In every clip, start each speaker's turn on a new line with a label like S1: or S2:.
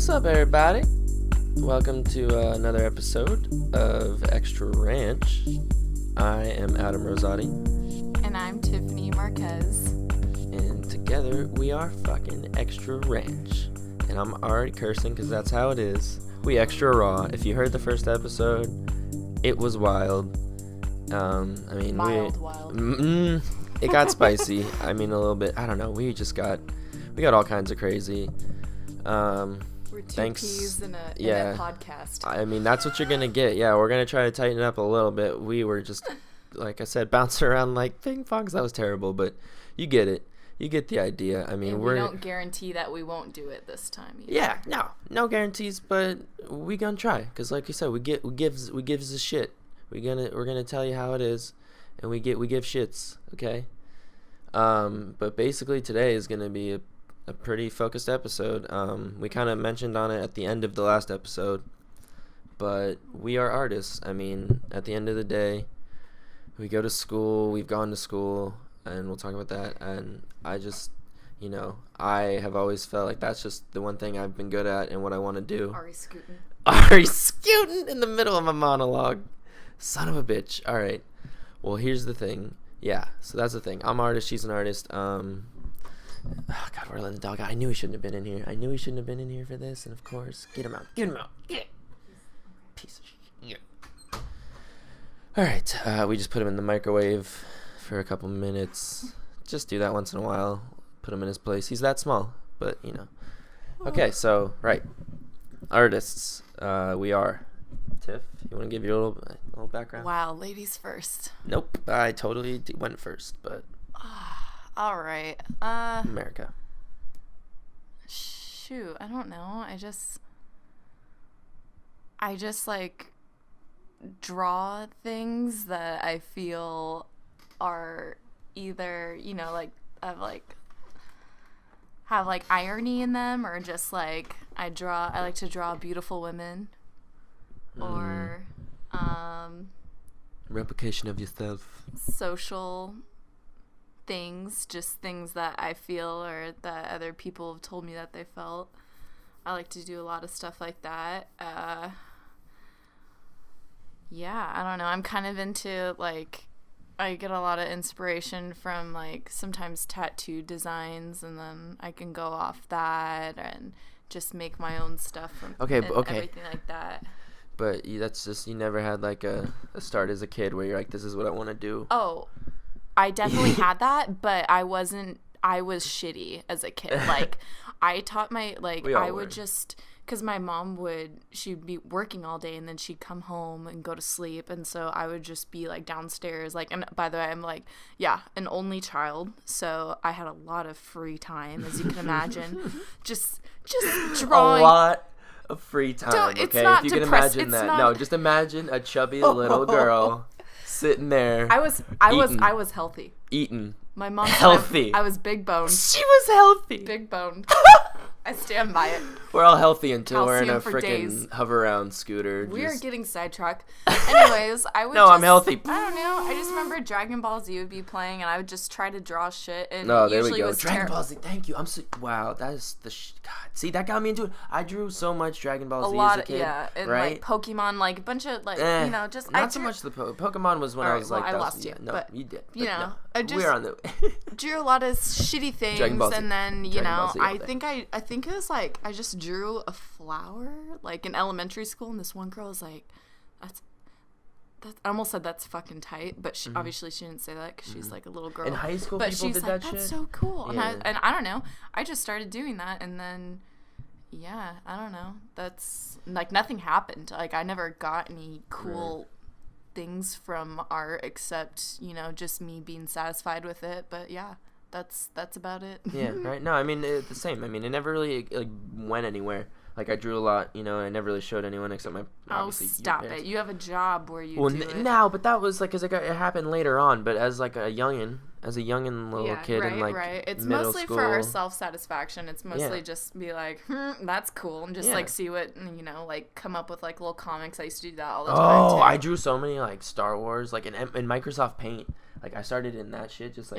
S1: What's up, everybody? Welcome to another episode of Extra Ranch. I am Adam Rosati.
S2: And I'm Tiffany Marquez.
S1: And together we are fucking Extra Ranch. And I'm already cursing because that's how it is. We extra raw. If you heard the first episode, it was wild.
S2: Wild.
S1: It got spicy. I mean, a little bit. I don't know. We got all kinds of crazy.
S2: We're two peas in a podcast.
S1: I mean, that's what you're gonna get. Yeah, we're gonna try to tighten it up a little bit. We were just, like I said, bouncing around like ping pongs. That was terrible, but you get it. You get the idea. I mean,
S2: we don't guarantee that we won't do it this time either.
S1: Yeah, no guarantees, but we gonna try. Cause like you said, we gives a shit. We're gonna tell you how it is, and we give shits. Okay. But basically today is gonna be a pretty focused episode. We kind of mentioned on it at the end of the last episode, but we are artists. I mean, at the end of the day, we go to school, we've gone to school, and we'll talk about that. And I just, I have always felt like that's just the one thing I've been good at and what I want to do. Ari scooting in the middle of a monologue. Son of a bitch. All right. Well, here's the thing. Yeah, so that's the thing. I'm an artist. She's an artist. Oh, God, we're letting the dog out. I knew he shouldn't have been in here. For this. And, of course, get him out. Get him out. Piece of shit. Yeah. All right. We just put him in the microwave for a couple minutes. Just do that once in a while. Put him in his place. He's that small, but, Okay, so, right. Artists. We are. Tiff, you want to give your little background?
S2: Wow, ladies first.
S1: Nope. I totally went first, but...
S2: All right.
S1: America.
S2: Shoot, I don't know. I just like draw things that I feel are either, have irony in them, or just like I like to draw beautiful women, or
S1: replication of yourself.
S2: Social things, just things that I feel or that other people have told me that they felt. I like to do a lot of stuff like that. Yeah, I don't know. I'm kind of into, I get a lot of inspiration from, sometimes tattoo designs, and then I can go off that and just make my own stuff from everything like that.
S1: But that's just, you never had, a start as a kid where you're like, this is what I want to do.
S2: Oh, I definitely had that, but I was shitty as a kid. I taught I would just, because my mom she'd be working all day, and then she'd come home and go to sleep, and so I would just be, downstairs, and by the way, I'm, an only child, so I had a lot of free time, as you can imagine, just drawing.
S1: A lot of free time,
S2: it's
S1: okay?
S2: not
S1: if you can imagine that. No, just imagine a chubby little girl sitting there.
S2: I was healthy.
S1: Eating.
S2: My mom
S1: healthy.
S2: I was big boned.
S1: She was healthy.
S2: Big boned. I stand by it.
S1: We're all healthy until
S2: Calcium
S1: we're in a
S2: freaking
S1: hover around scooter.
S2: We are getting sidetracked. Anyways,
S1: I'm healthy.
S2: I don't know. I just remember Dragon Ball Z would be playing, and I would just try to draw shit. And
S1: there we go. Dragon Ball Z. Thank you. Wow, that is the God. See, that got me into it. I drew so much Dragon Ball Z as a kid.
S2: Yeah, and
S1: right?
S2: Pokemon, a bunch of just
S1: not so much the Pokemon was when I was
S2: I lost you.
S1: No,
S2: but,
S1: you did.
S2: I just
S1: we're on the
S2: drew a lot of shitty things, and then I think it was I just drew a flower in elementary school, and this one girl was like, that's I almost said that's fucking tight, but obviously she didn't say that because she's a little girl.
S1: In high school,
S2: but
S1: people
S2: she's
S1: did
S2: like,
S1: that shit.
S2: That's so cool,
S1: yeah.
S2: and I don't know. I just started doing that, and then I don't know. That's nothing happened. I never got any cool things from art except just me being satisfied with it. But yeah, that's about it.
S1: Yeah, right. No, I mean the same. I mean it never really went anywhere. I drew a lot, I never really showed anyone except my obviously.
S2: Oh, stop it! You have a job where you do it.
S1: No, but that was because it happened later on. But as a youngin, little kid in
S2: right. It's
S1: middle
S2: mostly
S1: school.
S2: For our self-satisfaction. It's mostly just be that's cool, and just see what come up with little comics. I used to do that all the time.
S1: Oh, I drew so many Star Wars in Microsoft Paint. I started in that shit, just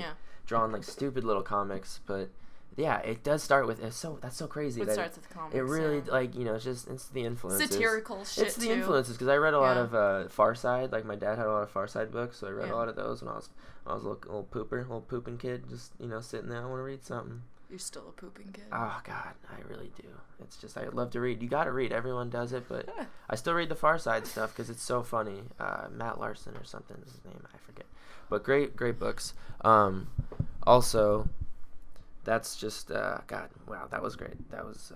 S1: drawing stupid little comics, but. Yeah, it does start with that's so crazy.
S2: It starts with comics.
S1: It really it's the influences.
S2: Satirical shit.
S1: It's the influences because I read a lot of Far Side. Like my dad had a lot of Far Side books, so I read a lot of those when I was a little pooping kid, just sitting there. I want to read something.
S2: You're still a pooping kid.
S1: Oh God, I really do. It's just I love to read. You got to read. Everyone does it, but I still read the Far Side stuff because it's so funny. Matt Larson or something is his name. I forget. But great books. Also. That's just God, wow, that was great. That was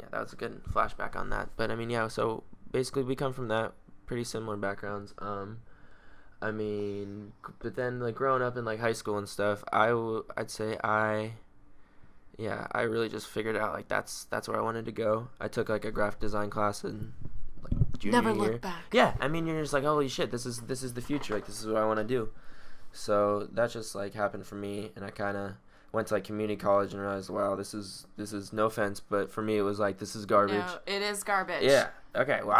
S1: that was a good flashback on that. But I mean, yeah, so basically we come from that pretty similar backgrounds. I mean, but then like growing up in like high school and stuff, I'd say I really just figured out like that's where I wanted to go. I took like a graphic design class in like junior year.
S2: Never look back.
S1: Yeah, I mean, you're just like, holy shit, this is the future. Like this is what I want to do. So that just like happened for me, and I kind of went to like community college and realized, wow, this is no offense, but for me it was like, this is garbage.
S2: No, it is garbage.
S1: Yeah. Okay. Well,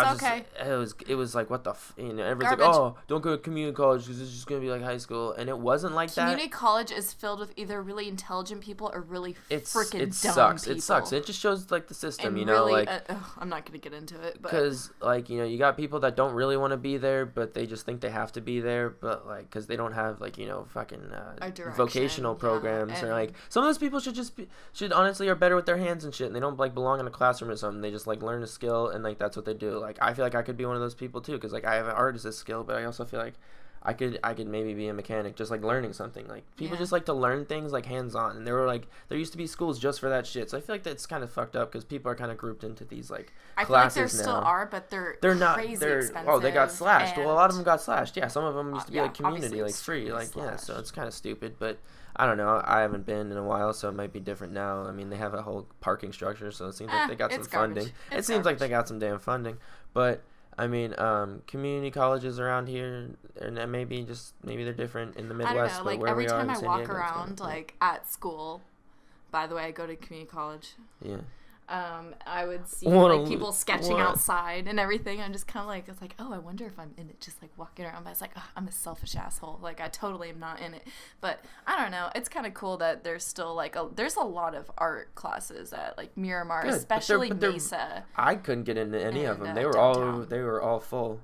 S1: it was like, what the everyone's garbage. Like, oh, don't go to community college because it's just gonna be like high school, and it wasn't like
S2: community college is filled with either really intelligent people or really freaking dumb
S1: sucks.
S2: people.
S1: It sucks. It just shows like the system,
S2: and
S1: really,
S2: like I'm not gonna get into it, but
S1: because like you got people that don't really want to be there, but they just think they have to be there, but like because they don't have like fucking vocational programs, or like some of those people should honestly are better with their hands and shit, and they don't like belong in a classroom or something. They just like learn a skill, and like that's what they do. Like I feel like I could be one of those people too, because like I have an artist skill, but I also feel like I could maybe be a mechanic, just like learning something. Like people just like to learn things like hands on, and there used to be schools just for that shit. So I feel like that's kind of fucked up because people are kind of grouped into these like
S2: I
S1: classes
S2: feel like there
S1: now.
S2: still are, but they're not crazy expensive.
S1: Oh, they got slashed. Well, a lot of them got slashed. Yeah, some of them used to be like community, like free, like
S2: slashed.
S1: So it's kind of stupid, but. I don't know. I haven't been in a while, so it might be different now. I mean, they have a whole parking structure, so it seems like they got some funding. It seems like they got some damn funding. But, I mean, community colleges around here, and maybe they're different in the Midwest.
S2: I don't know.
S1: But
S2: Like,
S1: where
S2: every
S1: we are
S2: time
S1: in
S2: I
S1: San
S2: walk
S1: Diego,
S2: around, like, at school, by the way, I go to community college.
S1: Yeah.
S2: I would see like people sketching outside and everything. I'm just kind of like, it's like, oh, I wonder if I'm in it, just like walking around. But it's like, oh, I'm a selfish asshole. Like I totally am not in it. But I don't know. It's kind of cool that there's still like there's a lot of art classes at like Miramar, especially Mesa.
S1: I couldn't get into any of them. They were all full. They were all full.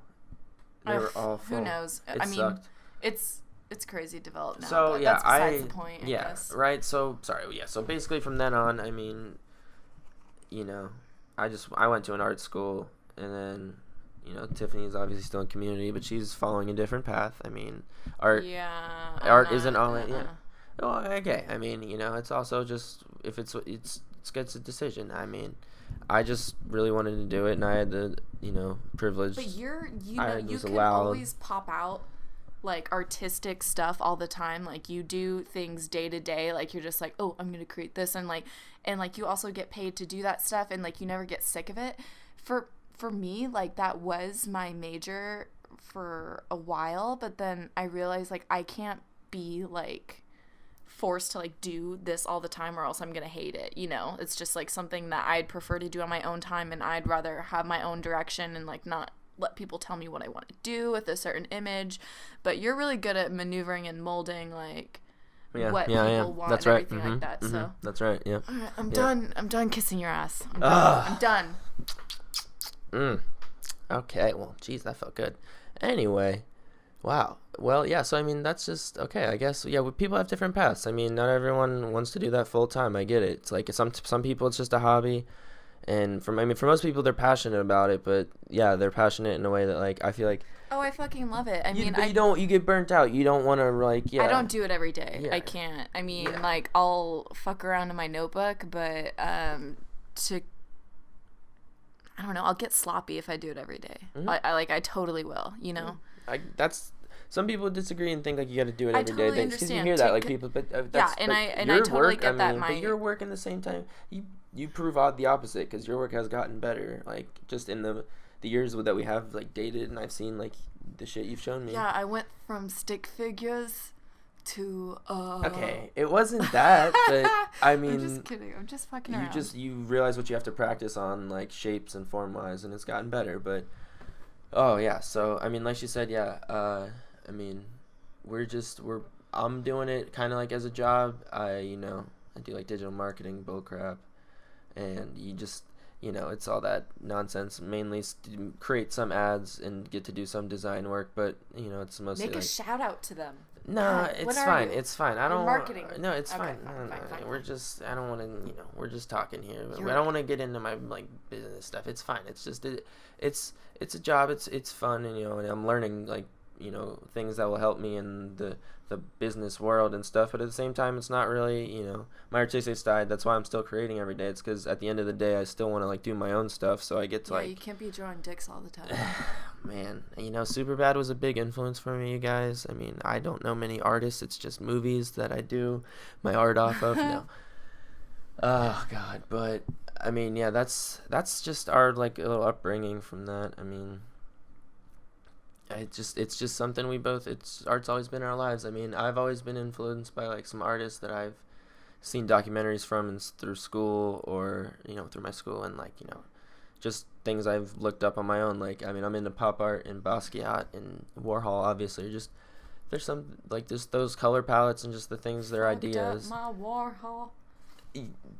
S2: Who knows?
S1: I mean, sucked.
S2: It's crazy developed now.
S1: So
S2: but
S1: yeah,
S2: that's besides the point. I guess.
S1: Right. So sorry. Yeah. So basically, from then on, I mean. I went to an art school, and then, Tiffany's obviously still in community, but she's following a different path. I mean, art isn't all it. Yeah. Well, okay. I mean, it's also just if it's a decision. I mean, I just really wanted to do it, and I had the privilege.
S2: But you can always pop out like artistic stuff all the time. Like you do things day to day, like you're just like, oh, I'm gonna create this, and you also get paid to do that stuff, and like you never get sick of it. For me, like that was my major for a while, but then I realized like I can't be like forced to like do this all the time or else I'm gonna hate it. It's just like something that I'd prefer to do on my own time, and I'd rather have my own direction and like not let people tell me what I want to do with a certain image. But you're really good at maneuvering and molding like what people want.
S1: That's
S2: and
S1: right.
S2: Everything like that. So
S1: that's right. Yeah.
S2: All right, I'm done. I'm done kissing your ass. I'm done.
S1: Okay. Well, geez, that felt good. Anyway, wow. Well, yeah. So I mean, that's just okay. I guess people have different paths. I mean, not everyone wants to do that full time. I get it. It's like some people it's just a hobby. And for most people, they're passionate about it, but yeah, they're passionate in a way that like I feel like.
S2: Oh, I fucking love it.
S1: You get burnt out. You don't want to like. Yeah.
S2: I don't do it every day. Yeah. I can't. I mean, like I'll fuck around in my notebook, but I don't know. I'll get sloppy if I do it every day. Mm-hmm. I totally will.
S1: Some people disagree and think like you got to do it every day.
S2: I totally understand.
S1: You hear that like people, but that's
S2: I totally get that.
S1: But your work in the same time, you prove the opposite because your work has gotten better. Like just in the years that we have like dated, and I've seen like the shit you've shown me.
S2: Yeah, I went from stick figures to
S1: Okay, it wasn't that, but I mean,
S2: I'm just kidding. I'm just fucking around.
S1: You realize what you have to practice on like shapes and form wise, and it's gotten better. But oh yeah, so I mean, like she said, I mean, I'm doing it kind of like as a job. I do like digital marketing bullcrap, and you just, it's all that nonsense. Mainly create some ads and get to do some design work, but it's mostly
S2: make a shout out to them.
S1: No, it's fine. It's fine. I don't.
S2: Marketing.
S1: No, it's
S2: okay,
S1: fine.
S2: Fine.
S1: We're just. I don't want to. We're just talking here. I don't want to get into my business stuff. It's fine. It's just. It's a job. It's fun, and and I'm learning things that will help me in the business world and stuff. But at the same time, it's not really my artistic side. That's why I'm still creating every day. It's because at the end of the day, I still want to do my own stuff. So I get to
S2: you can't be drawing dicks all the time.
S1: Man, Superbad was a big influence for me, you guys. I mean, I don't know many artists. It's just movies that I do my art off of now. Oh God, but I mean, yeah, that's just our little upbringing from that. I mean, it's just something art's always been in our lives. I mean, I've always been influenced by some artists that I've seen documentaries from and through school or through my school, and just things I've looked up on my own. I'm into pop art and Basquiat and Warhol, obviously. Just there's some just those color palettes and just the things, their ideas.
S2: My Warhol.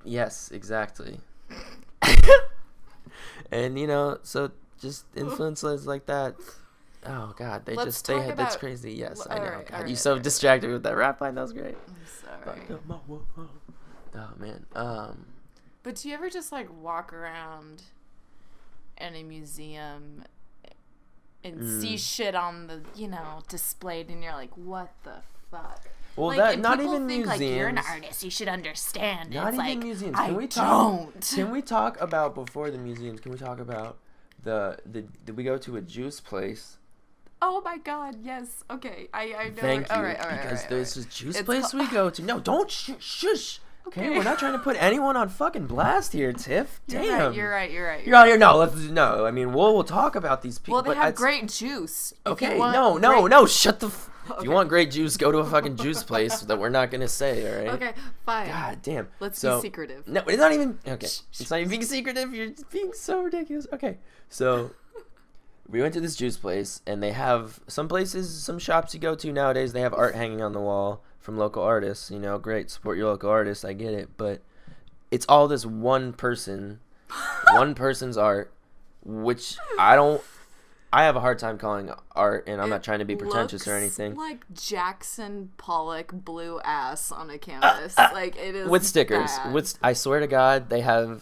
S1: Yes, exactly. And so just influences like that. Oh God, that's crazy. Yes, I know.
S2: Right,
S1: God,
S2: right,
S1: you're so distracted with that rap line. That was great.
S2: I'm sorry.
S1: Oh man.
S2: But do you ever just walk around in a museum and see shit on the displayed, and you're like, what the fuck?
S1: Well, that not even
S2: think,
S1: museums.
S2: You're an artist, you should understand.
S1: Not
S2: it's
S1: even museums. Can we talk about before the museums? Can we talk about did we go to a juice place?
S2: Oh my God, yes. Okay, I know.
S1: Thank you.
S2: All right,
S1: because there's a juice place we go to. No, don't shush. Okay, we're not trying to put anyone on fucking blast here, Tiff. Damn.
S2: You're right.
S1: No. I mean, we'll talk about these people.
S2: Well, they have great juice.
S1: Okay, no, shut the. If you want great juice, go to a fucking juice place that we're not gonna say. All right.
S2: Okay, fine.
S1: God damn.
S2: Let's be secretive.
S1: No, it's not even. Okay, it's not even being secretive. You're being so ridiculous. Okay, so. We went to this juice place, and they have some shops you go to nowadays, they have art hanging on the wall from local artists. Great, support your local artists, I get it. But it's all this one person's art, which I have a hard time calling art, and I'm not trying to be pretentious or anything.
S2: Like Jackson Pollock blue ass on a canvas. It is
S1: with stickers.
S2: Bad.
S1: I swear to God,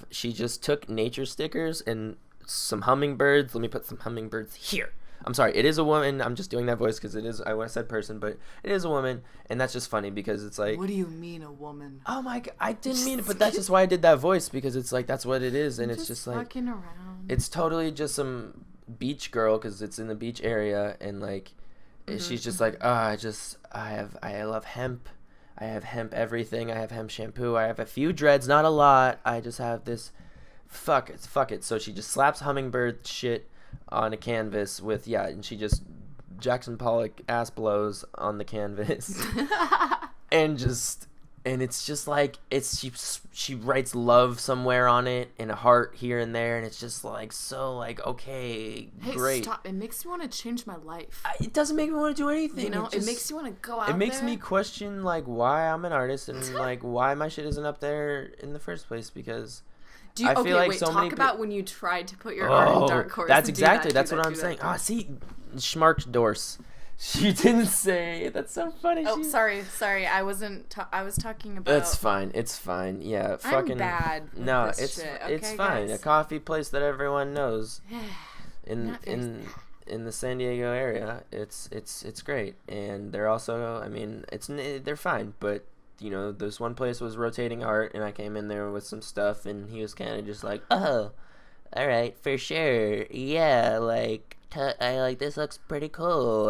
S1: she just took nature stickers and some hummingbirds. Let me put some hummingbirds here. I'm sorry, it is a woman. I'm just doing that voice because it is. I said person, but it is a woman, and that's just funny because it's like.
S2: What do you mean a woman?
S1: Oh my God, I didn't mean it, but that's just why I did that voice, because it's that's what it is, and it's just
S2: fucking around.
S1: It's totally just some beach girl because it's in the beach area, and she's just I love hemp. I have hemp everything. I have hemp shampoo. I have a few dreads, not a lot. I just have this. Fuck it. So she just slaps hummingbird shit on a canvas and she just Jackson Pollock ass blows on the canvas, and it's just she writes love somewhere on it and a heart here and there, and it's just okay,
S2: hey,
S1: great.
S2: Stop! It makes me want to change my life.
S1: It doesn't make me want to do anything.
S2: It makes you want to go out.
S1: It makes me question why I'm an artist and why my shit isn't up there in the first place, because.
S2: Talk about when you tried to put your art in Dark Horse.
S1: That's what I'm saying. See, Schmark Dorse. She didn't say. That's so funny.
S2: Oh, sorry. I wasn't. I was talking about.
S1: It's fine. Yeah, fucking.
S2: I'm bad.
S1: No,
S2: it's shit.
S1: It's
S2: okay,
S1: fine.
S2: Guys.
S1: A coffee place that everyone knows. in the San Diego area, it's great, and they're also. I mean, they're fine, but. This one place was rotating art, and I came in there with some stuff, and he was kind of just like, oh, all right, for sure, yeah, this looks pretty cool,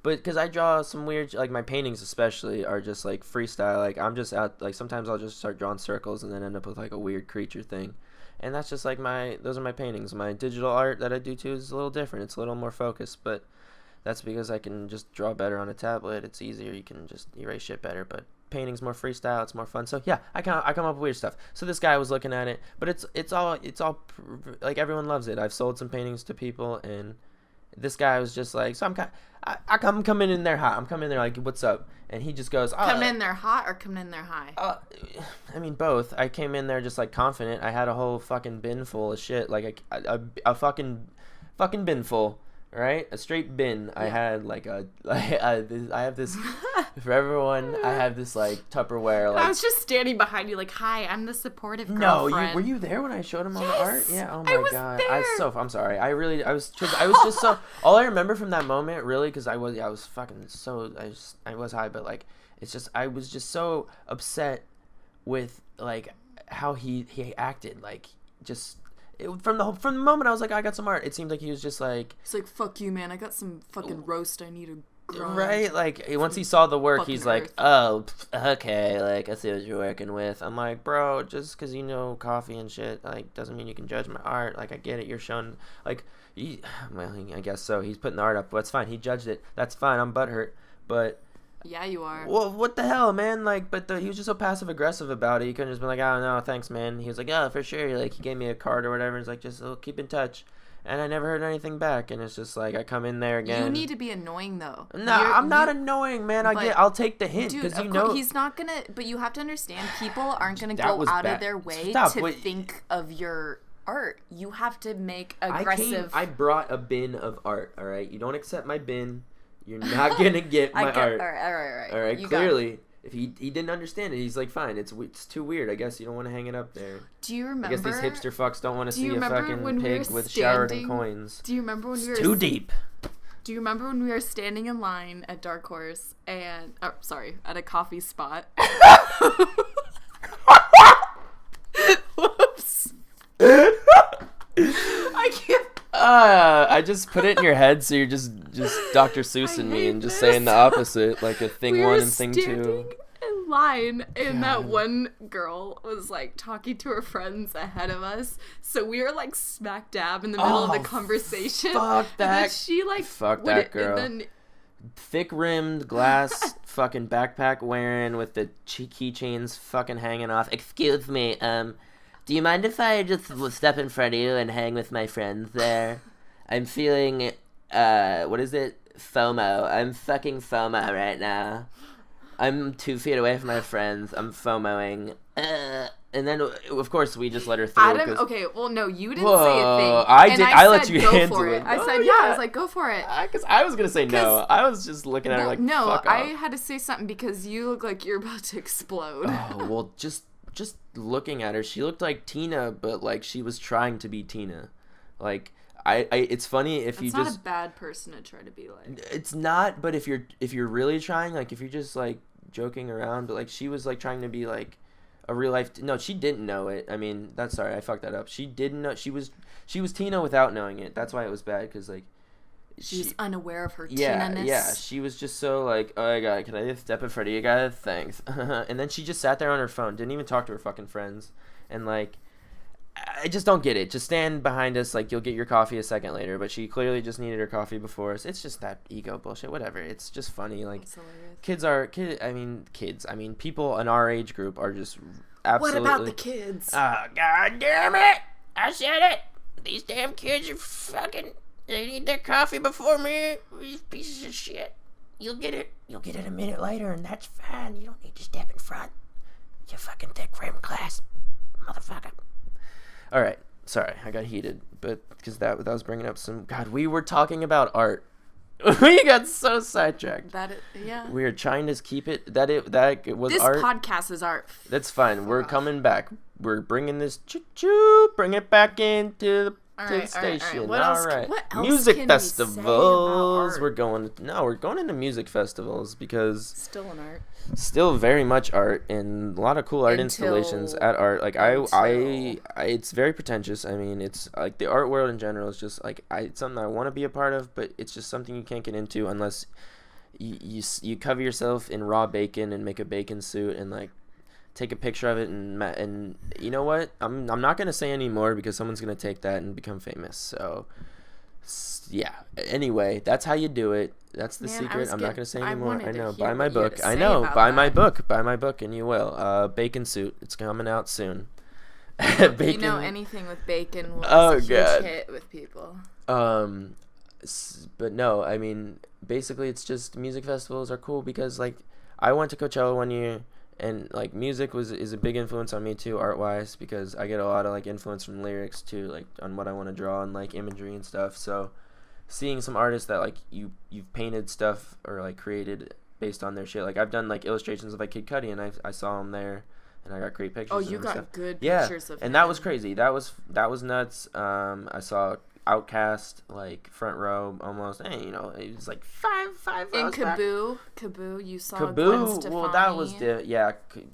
S1: but because I draw some weird, my paintings especially are just freestyle, I'm just out, sometimes I'll just start drawing circles and then end up with a weird creature thing, and that's just those are my paintings. My digital art that I do too is a little different. It's a little more focused, but that's because I can just draw better on a tablet. It's easier. You can just erase shit better, but painting's more freestyle. It's more fun. So yeah, I come up with weird stuff. So this guy was looking at it, but it's all everyone loves it. I've sold some paintings to people, and this guy was just like, so I'm coming in there hot. I'm coming in there like, what's up? And he just goes,
S2: coming in there hot or coming in there high?
S1: I mean, both. I came in there just like confident. I had a whole fucking bin full of shit, like a fucking bin full. Right, a straight bin. Yeah. I had like I have this for everyone. I have this like Tupperware. Like,
S2: I was just standing behind you, like, "Hi, I'm the supportive girlfriend."
S1: No, were you there when I showed him all the art? Yeah. Oh
S2: my
S1: god,
S2: there.
S1: I'm sorry. I was just so. All I remember from that moment, really, because I was fucking so. I was high, but like, it's just I was just so upset with like how he acted, like just. From the moment I was like, I got some art, it seemed like he was just like...
S2: It's like, fuck you, man. I got some fucking roast I need to grind.
S1: Right? Like, once he saw the work, he's like, oh, okay, like, I see what you're working with. I'm like, bro, just because you know coffee and shit, like, doesn't mean you can judge my art. Like, I get it. You're showing, like, well, I guess so. He's putting the art up. That's fine. He judged it. That's fine. I'm butthurt. But...
S2: Yeah, you are.
S1: Well, what the hell, man? Like, but he was just so passive aggressive about it. He couldn't just be like, "Oh no, thanks, man." He was like, "Oh, for sure." Like, he gave me a card or whatever. He's like, "Just keep in touch." And I never heard anything back. And it's just like I come in there again.
S2: You need to be annoying though.
S1: No, I'm not annoying, man. I'll take the hint because you know
S2: he's not gonna. But you have to understand, people aren't gonna go out of their way to think of your art. You have to make aggressive.
S1: I brought a bin of art. All right, you don't accept my bin. You're not gonna get my art.
S2: All right.
S1: All right. Clearly, if he didn't understand it, he's like, fine. It's too weird. I guess you don't want to hang it up there.
S2: Do you remember?
S1: I guess these hipster fucks don't want to see a fucking pig with showered in coins.
S2: Do you remember when we were
S1: too deep?
S2: Do you remember when we were standing in line at Dark Horse and at a coffee spot? Whoops. I can't.
S1: I just put it in your head, so you're just Dr. Seussing me and just saying the opposite, like a thing one and thing two.
S2: In line, and that one girl was like talking to her friends ahead of us, so we were like smack dab in the middle of the conversation.
S1: Fuck that.
S2: And then she like
S1: that girl. Thick rimmed glass fucking backpack wearing with the keychains fucking hanging off. Excuse me, do you mind if I just step in front of you and hang with my friends there? I'm feeling, what is it? FOMO. I'm fucking FOMO right now. I'm 2 feet away from my friends. I'm FOMOing. And then, of course, we just let her through.
S2: Adam, okay, well, no, you didn't say a thing.
S1: I let you handle it.
S2: I said, yeah, I was like, go for it.
S1: Because I was going to say no. I was just looking at her like,
S2: no,
S1: fuck
S2: I
S1: off.
S2: had to say something because you look like you're about to explode.
S1: Oh, well, just looking at her, she looked like Tina, but like she was trying to be Tina. Like it's funny if you just.
S2: It's not a bad person to try to be like.
S1: It's not, but if you're really trying, like if you're just like joking around, but like she was like trying to be like a real life. No, she didn't know it. I mean, I fucked that up. She didn't know. She was Tina without knowing it. That's why it was bad, because like.
S2: She was unaware of her
S1: Tina-ness.
S2: Tina-ness. Yeah,
S1: she was just so like, oh my god, can I just step in front of you guys? Thanks. And then she just sat there on her phone, didn't even talk to her fucking friends. And like, I just don't get it. Just stand behind us, like you'll get your coffee a second later. But she clearly just needed her coffee before us. It's just that ego bullshit. Whatever. It's just funny. Like, people in our age group are just absolutely.
S2: What about the kids?
S1: Oh, god damn it! I said it. These damn kids are fucking. They need their coffee before me. These pieces of shit. You'll get it a minute later, and that's fine. You don't need to step in front. You fucking thick rim glass, motherfucker. All right, sorry, I got heated, but because that was bringing up some. God, we were talking about art. We got so sidetracked.
S2: Yeah.
S1: We are trying to keep it that it was
S2: this
S1: art.
S2: This podcast is art.
S1: That's fine. We're coming back. We're bringing this choo-choo. Bring it back into the. Station.
S2: What else
S1: music
S2: can
S1: festivals. We're going into music festivals because
S2: still an art.
S1: Still very much art, and a lot of cool art installations at art. Like I it's very pretentious. I mean, it's like the art world in general is just like it's something I want to be a part of, but it's just something you can't get into unless you cover yourself in raw bacon and make a bacon suit and like take a picture of it and you know what? I'm not gonna say any more because someone's gonna take that and become famous. So yeah. Anyway, that's how you do it. That's the secret. I'm not gonna say anymore. I know. Buy my book. I know. Buy my book. Buy my book, and you will. Bacon Suit. It's coming out soon.
S2: Bacon. You know, anything with bacon will be a huge hit with people.
S1: but no, I mean, basically it's just music festivals are cool because like I went to Coachella one year and like music is a big influence on me too, art wise, because I get a lot of like influence from lyrics too, like on what I want to draw and like imagery and stuff. So seeing some artists that like you've painted stuff or like created based on their shit, like I've done like illustrations of like Kid Cudi and I saw him there and I got great pictures.
S2: Oh, you got
S1: stuff.
S2: good pictures of him.
S1: And that was crazy. That was nuts. I saw Outcast like front row almost. Hey, you know, it was like five
S2: in
S1: rows
S2: Kaboo.
S1: back.
S2: Kaboo, you saw
S1: Kaboo.
S2: Gwen Stefani.
S1: Well, that was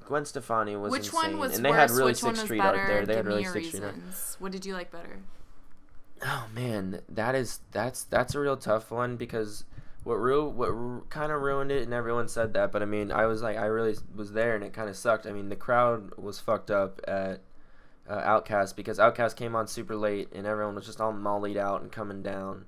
S1: Gwen Stefani was
S2: Which
S1: insane.
S2: one was
S1: and they
S2: worse?
S1: had really
S2: Which
S1: sick
S2: one was
S1: street
S2: better?
S1: art there. They
S2: Give
S1: had really
S2: me
S1: sick street art.
S2: What did you like better?
S1: Oh man, that's a real tough one because what kind of ruined it, and everyone said that, but I mean, I really was there, and it kind of sucked. I mean, the crowd was fucked up at Outcast because Outcast came on super late, and everyone was just all mollied out and coming down,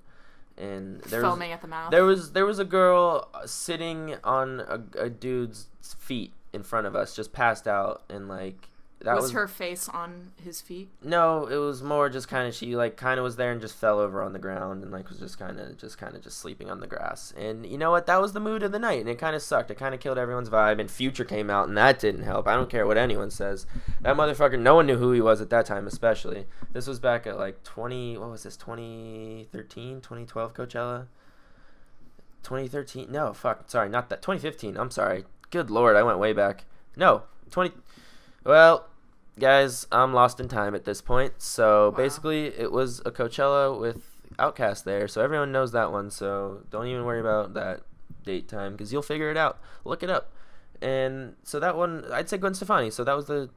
S1: and
S2: foaming at the mouth.
S1: There was a girl sitting on a dude's feet in front of us, just passed out, and like. That was
S2: her face on his feet?
S1: No, it was more just kind of she like kind of was there and just fell over on the ground and like was just kind of sleeping on the grass. And you know what? That was the mood of the night, and it kind of sucked. It kind of killed everyone's vibe. And Future came out, and that didn't help. I don't care what anyone says. That motherfucker. No one knew who he was at that time, especially. This was back at like 2013, 2012 Coachella. 2013. No, fuck. Sorry, not that. 2015. I'm sorry. Good lord, I went way back. No, 20. Well. Guys, I'm lost in time at this point. So basically, it was a Coachella with Outkast there, so everyone knows that one. So don't even worry about that date time because you'll figure it out. Look it up. And so that one, I'd say Gwen Stefani. So that was that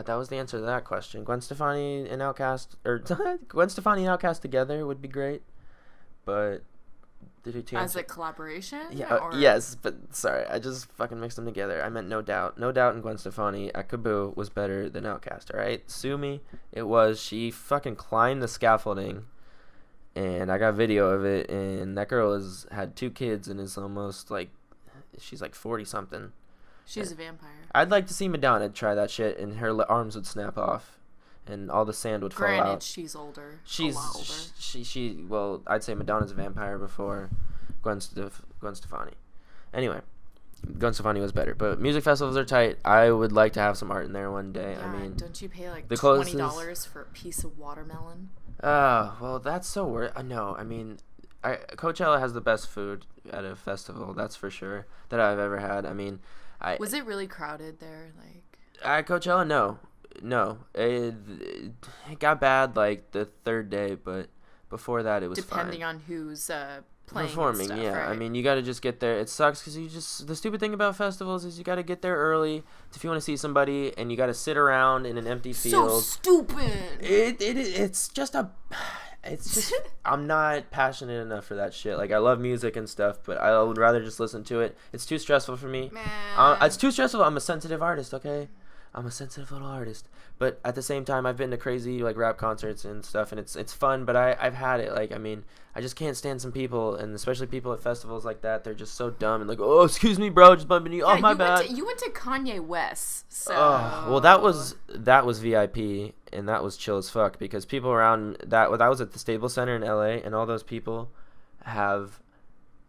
S1: was the answer to that question. Gwen Stefani and Outkast, or Gwen Stefani and Outkast together would be great. But
S2: as a collaboration?
S1: Yeah, yes, but sorry, I just fucking mixed them together. I meant No Doubt. No Doubt and Gwen Stefani at Kaboo was better than Outkast, alright? Sue me. It was. She fucking climbed the scaffolding, and I got video of it, and that girl had 2 kids and is almost like, she's like 40-something.
S2: She's a vampire.
S1: I'd like to see Madonna try that shit, and her arms would snap off. And all the sand would fall out.
S2: Granted, she's older.
S1: She's a lot older. Well, I'd say Madonna's a vampire before Gwen Stefani. Anyway, Gwen Stefani was better, but music festivals are tight. I would like to have some art in there one day.
S2: Yeah,
S1: I mean,
S2: don't you pay like $20 for a piece of watermelon?
S1: Well, that's so worth. No, I mean, Coachella has the best food at a festival. That's for sure that I've ever had. I mean,
S2: was it really crowded there? Like
S1: at Coachella, no, it got bad like the 3rd day, but before that it was
S2: depending
S1: fine.
S2: on who's playing
S1: performing.
S2: And stuff,
S1: Yeah,
S2: right?
S1: I mean you got to just get there. It sucks because the stupid thing about festivals is you got to get there early if you want to see somebody, and you got to sit around in an empty field.
S2: So stupid.
S1: It's just I'm not passionate enough for that shit. Like I love music and stuff, but I would rather just listen to it. It's too stressful for me. It's too stressful. I'm a sensitive artist, okay? I'm a sensitive little artist, but at the same time, I've been to crazy like rap concerts and stuff, and it's fun. But I've had it. Like I mean, I just can't stand some people, and especially people at festivals like that. They're just so dumb and like, oh, excuse me, bro, just bumping you. Oh, my bad.
S2: You went to Kanye West, so.
S1: Well, that was VIP, and that was chill as fuck because people around that. Well, that was at the Staples Center in LA, and all those people have.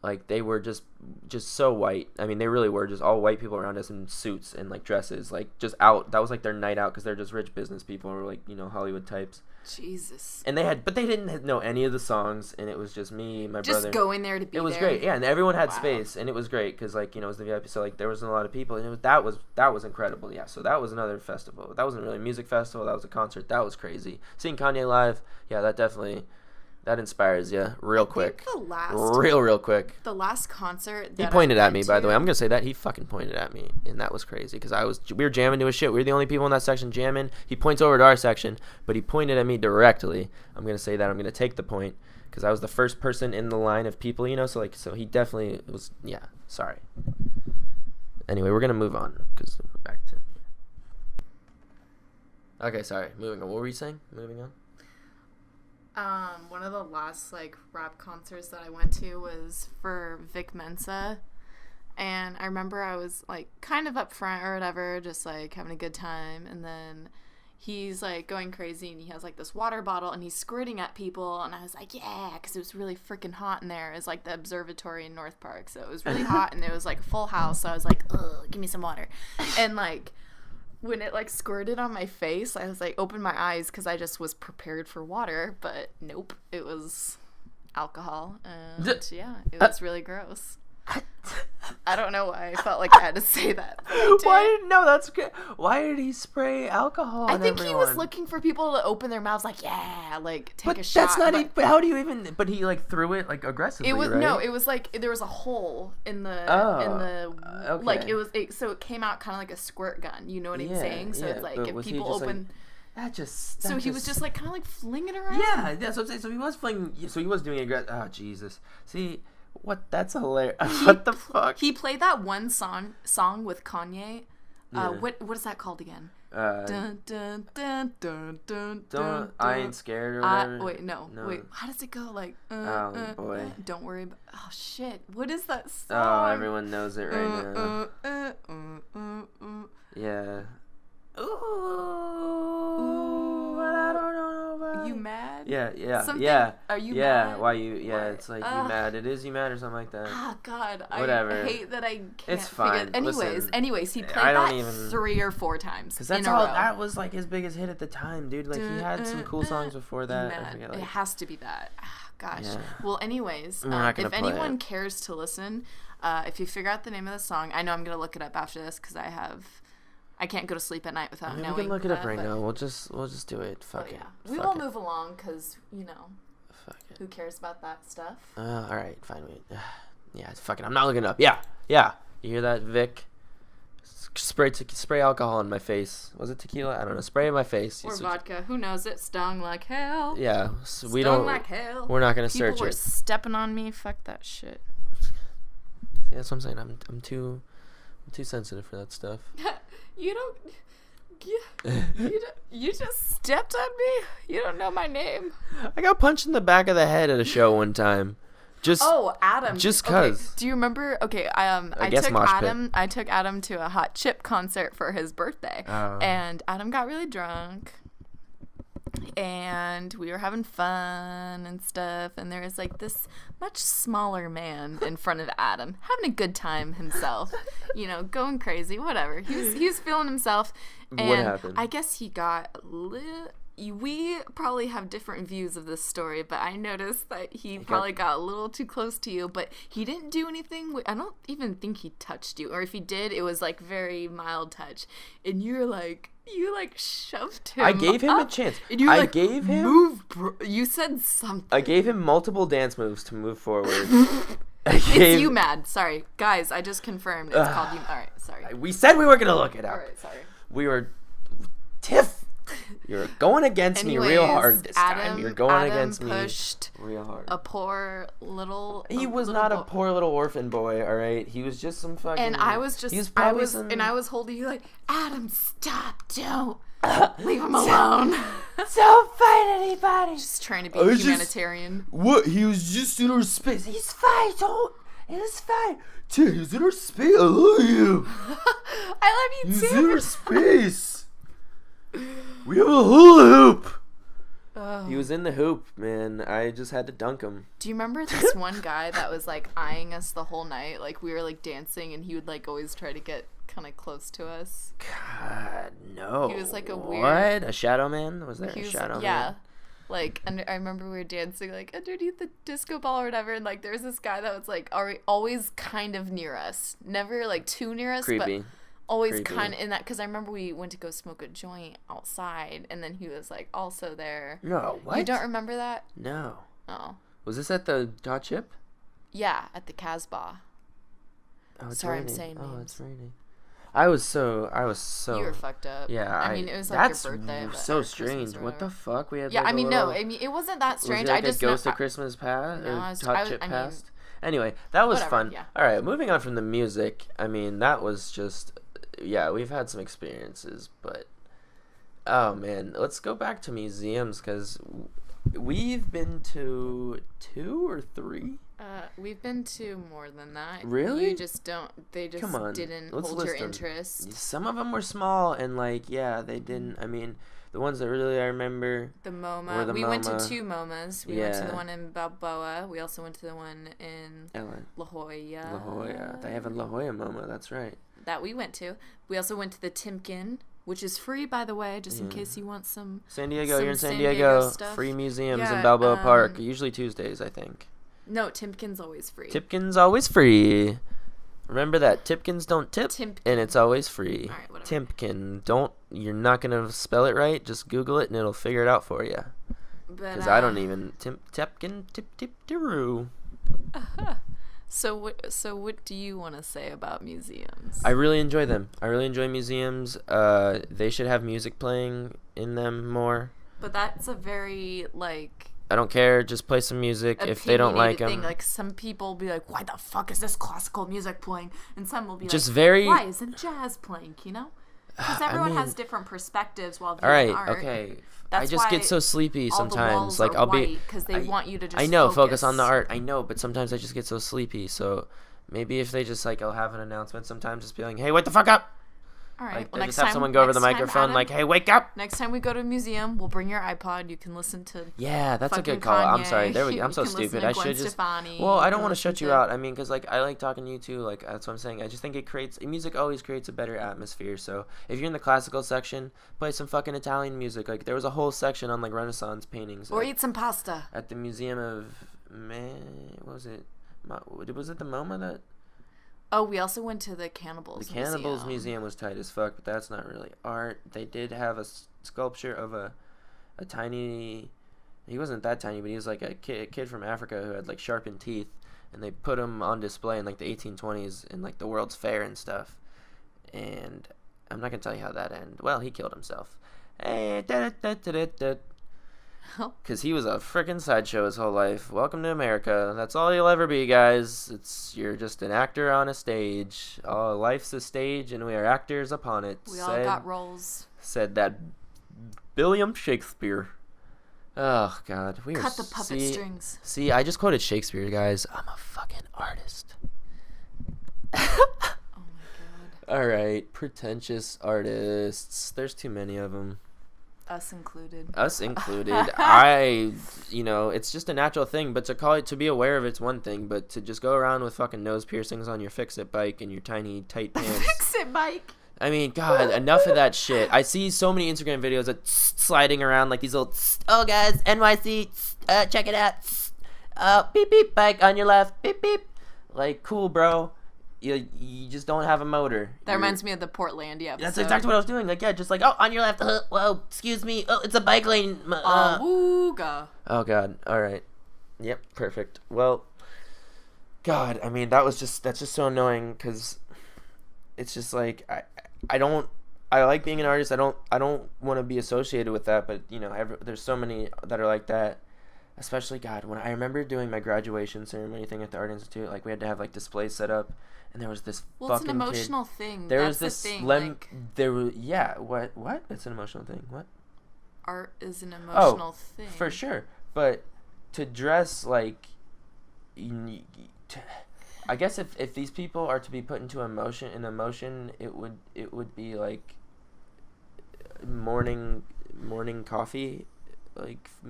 S1: Like, they were just so white. I mean, they really were just all white people around us in suits and, like, dresses. Like, just out. That was, like, their night out because they're just rich business people or, like, you know, Hollywood types.
S2: Jesus.
S1: And they didn't know any of the songs, and it was just me, my brother.
S2: Just going there to be there.
S1: It was great, yeah, and everyone had space, and it was great because, like, you know, it was the VIP, so, like, there wasn't a lot of people, and that was incredible, yeah. So that was another festival. That wasn't really a music festival. That was a concert. That was crazy. Seeing Kanye live, yeah, that definitely... That inspires you real quick. Real quick.
S2: The last concert that
S1: he pointed at me, by the way. I'm going to say that. He fucking pointed at me, and that was crazy because we were jamming to his shit. We were the only people in that section jamming. He points over to our section, but he pointed at me directly. I'm going to say that. I'm going to take the point because I was the first person in the line of people, you know, so he definitely was, yeah, sorry. Anyway, we're going to move on because we're back to... Okay, sorry. Moving on. What were you saying? Moving on?
S2: One of the last like rap concerts that I went to was for Vic Mensa, and I remember I was like kind of up front or whatever, just like having a good time, and then he's like going crazy and he has like this water bottle and he's squirting at people, and I was like, yeah, because it was really freaking hot in there. It's like the observatory in North Park, so it was really hot and it was like a full house, so I was like, ugh, give me some water. And like when it like squirted on my face, I was like, opened my eyes because I just was prepared for water, but nope, it was alcohol, and yeah, it was really gross. I don't know why I felt like I had to say that.
S1: That's good. Why did he spray alcohol on everyone?
S2: He was looking for people to open their mouths, like, yeah, like take a shot.
S1: That's not. But how do you even? But he like threw it like aggressively.
S2: It was
S1: right?
S2: No, it was like there was a hole in the
S1: okay.
S2: like so it came out kind of like a squirt gun. You know what I'm saying? So it's like if people open. So he was just like kind of like flinging around.
S1: Yeah, that's what I'm saying. So he was flinging. So he was doing aggressive. Oh Jesus! See. What? That's hilarious. What the fuck?
S2: He played that one song with Kanye. What is that called again? Dun, dun, dun, dun, dun, dun,
S1: I ain't scared or whatever.
S2: Wait. How does it go? Like,
S1: boy.
S2: Don't worry about. Oh shit! What is that song?
S1: Oh, everyone knows it right now. Yeah. Ooh, but I don't know about
S2: you mad?
S1: Yeah.
S2: Something?
S1: Yeah.
S2: Are you
S1: mad?
S2: Mad?
S1: Why you? Yeah, it's like you mad. It is you mad or something like that.
S2: Oh God,
S1: Whatever.
S2: I hate that I can't.
S1: It's fine.
S2: Anyways, he played that 3 or 4 times.
S1: Because that's all. That was like his biggest hit at the time, dude. Like he had some cool songs before that. I forget,
S2: it has to be that. Oh, gosh.
S1: Yeah.
S2: Well, anyways, if anyone cares to listen, if you figure out the name of the song, I know I'm gonna look it up after this because I can't go to sleep at night without knowing.
S1: We can look it up right now. We'll just do it. Fuck it.
S2: We will move along because
S1: Fuck it.
S2: Who cares about that stuff?
S1: All right, fine. Yeah, fuck it. I'm not looking it up. Yeah. You hear that, Vic? Spray alcohol in my face. Was it tequila? I don't know. Spray in my face.
S2: Or vodka. Who knows? It stung like hell.
S1: Yeah. So we don't.
S2: Stung like hell.
S1: We're not gonna search it.
S2: People were stepping on me. Fuck that shit.
S1: Yeah, that's what I'm saying. I'm too sensitive for that stuff.
S2: You just stepped on me. You don't know my name.
S1: I got punched in the back of the head at a show one time.
S2: Adam.
S1: Just cause.
S2: Okay. Do you remember? Okay, I took Adam to a Hot Chip concert for his birthday, and Adam got really drunk, and we were having fun and stuff, and there was like this much smaller man in front of Adam having a good time himself, going crazy, whatever. He was feeling himself, and
S1: what happened?
S2: I guess he got we probably have different views of this story, but I noticed that he probably got a little too close to you, but he didn't do anything. I don't even think he touched you, or if he did, it was like very mild touch, and you shoved him.
S1: I gave him
S2: up,
S1: a chance.
S2: And you gave him move. Bro. You said something.
S1: I gave him multiple dance moves to move forward.
S2: It's you mad. Sorry, guys. I just confirmed it's called you. All right, sorry.
S1: We said we were gonna look it up.
S2: All right, sorry.
S1: We were Tiff. You're going against me real hard this time. You're going against me real hard.
S2: A poor little.
S1: He was not a poor little orphan boy. All right, he was just some fucking.
S2: And I was holding you like, Adam, stop! Don't leave him alone.
S1: Don't fight anybody.
S2: Just trying to be humanitarian.
S1: What? He was just in our space. He's fine. Don't. It's fine. He's in our space. I love you.
S2: I love you too.
S1: He's in our space. We have a hula hoop.
S2: Oh.
S1: He was in the hoop, man. I just had to dunk him.
S2: Do you remember this one guy that was like eyeing us the whole night? Like we were like dancing, and he would like always try to get kind of close to us.
S1: God, no.
S2: He was like a
S1: weird. What? A shadow man? Was there a shadow man?
S2: Yeah. Like, and I remember we were dancing like underneath the disco ball or whatever, and like there was this guy that was like always kind of near us, never like too near us,
S1: creepy.
S2: But always kind of in that, because I remember we went to go smoke a joint outside, and then he was like also there.
S1: No, what?
S2: You don't remember that?
S1: No.
S2: Oh.
S1: Was this at the Hot Chip?
S2: Yeah, at the Casbah.
S1: Oh, it's
S2: Sorry,
S1: raining.
S2: I'm saying names.
S1: Oh, it's raining. I was so.
S2: You were fucked up.
S1: Yeah,
S2: I mean, it was like your birthday.
S1: That's so strange. What the fuck? We had.
S2: Yeah,
S1: like
S2: it wasn't that strange.
S1: Was it like
S2: I just
S1: a Ghost of Christmas Past or Hot Chip Past. Anyway, that was fun.
S2: Yeah.
S1: All right, moving on from the music. I mean, that was just. Yeah, we've had some experiences, but oh man, let's go back to museums, because we've been to 2 or 3.
S2: We've been to more than that.
S1: Really?
S2: You just don't. They just didn't hold your interest.
S1: Some of them were small, and like, yeah, they didn't. I mean, The ones that really I remember.
S2: The MoMA. We went to 2 MoMAs. We went to the one in Balboa. We also went to the one in La Jolla.
S1: La Jolla. They have a La Jolla MoMA. That's right.
S2: That we went to. We also went to the Timken, which is free, by the way, just in case you want some.
S1: San Diego. You're in San Diego. Free museums in Balboa Park. Usually Tuesdays, I think.
S2: No, Timken's always free.
S1: Timken's always free. Remember that. Tipkins don't tip, and it's always free.
S2: All right,
S1: Timpkin. You're not going to spell it right. Just Google it, and it'll figure it out for you. Because I don't even... Tipkin, tip-tip-tiroo.
S2: So what do you want to say about museums?
S1: I really enjoy them. I really enjoy museums. They should have music playing in them more.
S2: But that's a very,
S1: I don't care. Just play some music. If they don't like them,
S2: like some people will be like, "Why the fuck is this classical music playing?" And some will be "Why isn't jazz playing?" You know, because everyone has different perspectives while viewing art.
S1: Okay. I just get so sleepy sometimes. I'll be
S2: because they want you to just.
S1: I know, focus on the art. I know, but sometimes I just get so sleepy. So maybe if they just I'll have an announcement sometimes, just be like, "Hey, wake the fuck up!"
S2: All right.
S1: Well, just have someone go over the microphone, Adam, "Hey, wake up!"
S2: Next time we go to a museum, we'll bring your iPod. You can listen to.
S1: Yeah, that's a good call.
S2: Kanye.
S1: I'm sorry. I'm so stupid. I should just. Well, I don't want to shut you out. I mean, because I like talking to you too. That's what I'm saying. I just think music always creates a better atmosphere. So if you're in the classical section, play some fucking Italian music. There was a whole section on Renaissance paintings.
S2: Or eat some pasta
S1: at the Museum of what was it? Was it the MoMA that?
S2: Oh, we also went to the Cannibals Museum.
S1: The Cannibals Museum was tight as fuck, but that's not really art. They did have a sculpture of a tiny... He wasn't that tiny, but he was a kid from Africa who had sharpened teeth, and they put him on display in the 1820s in the World's Fair and stuff. And I'm not gonna tell you how that ended. Well, he killed himself. Because he was a freaking sideshow his whole life. Welcome to America. That's all you'll ever be, guys. You're just an actor on a stage. Oh, life's a stage, and we are actors upon it.
S2: We all got roles.
S1: Said that William Shakespeare. Oh, God.
S2: Cut the puppet strings.
S1: See, I just quoted Shakespeare, guys. I'm a fucking artist.
S2: Oh, my God.
S1: All right. Pretentious artists. There's too many of them.
S2: Us included.
S1: It's just a natural thing, but to be aware of it's one thing, but to just go around with fucking nose piercings on your fix-it bike and your tiny, tight pants.
S2: Fix-it bike?
S1: I mean, God, enough of that shit. I see so many Instagram videos of sliding around these little, oh, guys, NYC, check it out, beep, beep, bike on your left, beep, beep. Cool, bro. You just don't have a motor.
S2: That reminds me of the Portlandia episode.
S1: That's exactly what I was doing. Oh, on your left. Whoa, excuse me. Oh, it's a bike lane.
S2: Awooga.
S1: Oh, God. All right. Yep, perfect. Well, God, I mean, that's just so annoying because it's just I like being an artist. I don't want to be associated with that, but, there's so many that are like that. Especially, God, when I remember doing my graduation ceremony thing at the Art Institute, we had to have displays set up, and there was this fucking kid.
S2: Well, it's an emotional thing.
S1: There
S2: was
S1: this
S2: the thing.
S1: What? It's an emotional thing. What?
S2: Art is an emotional thing.
S1: For sure. But to dress I guess if these people are to be put into emotion, it would be morning coffee.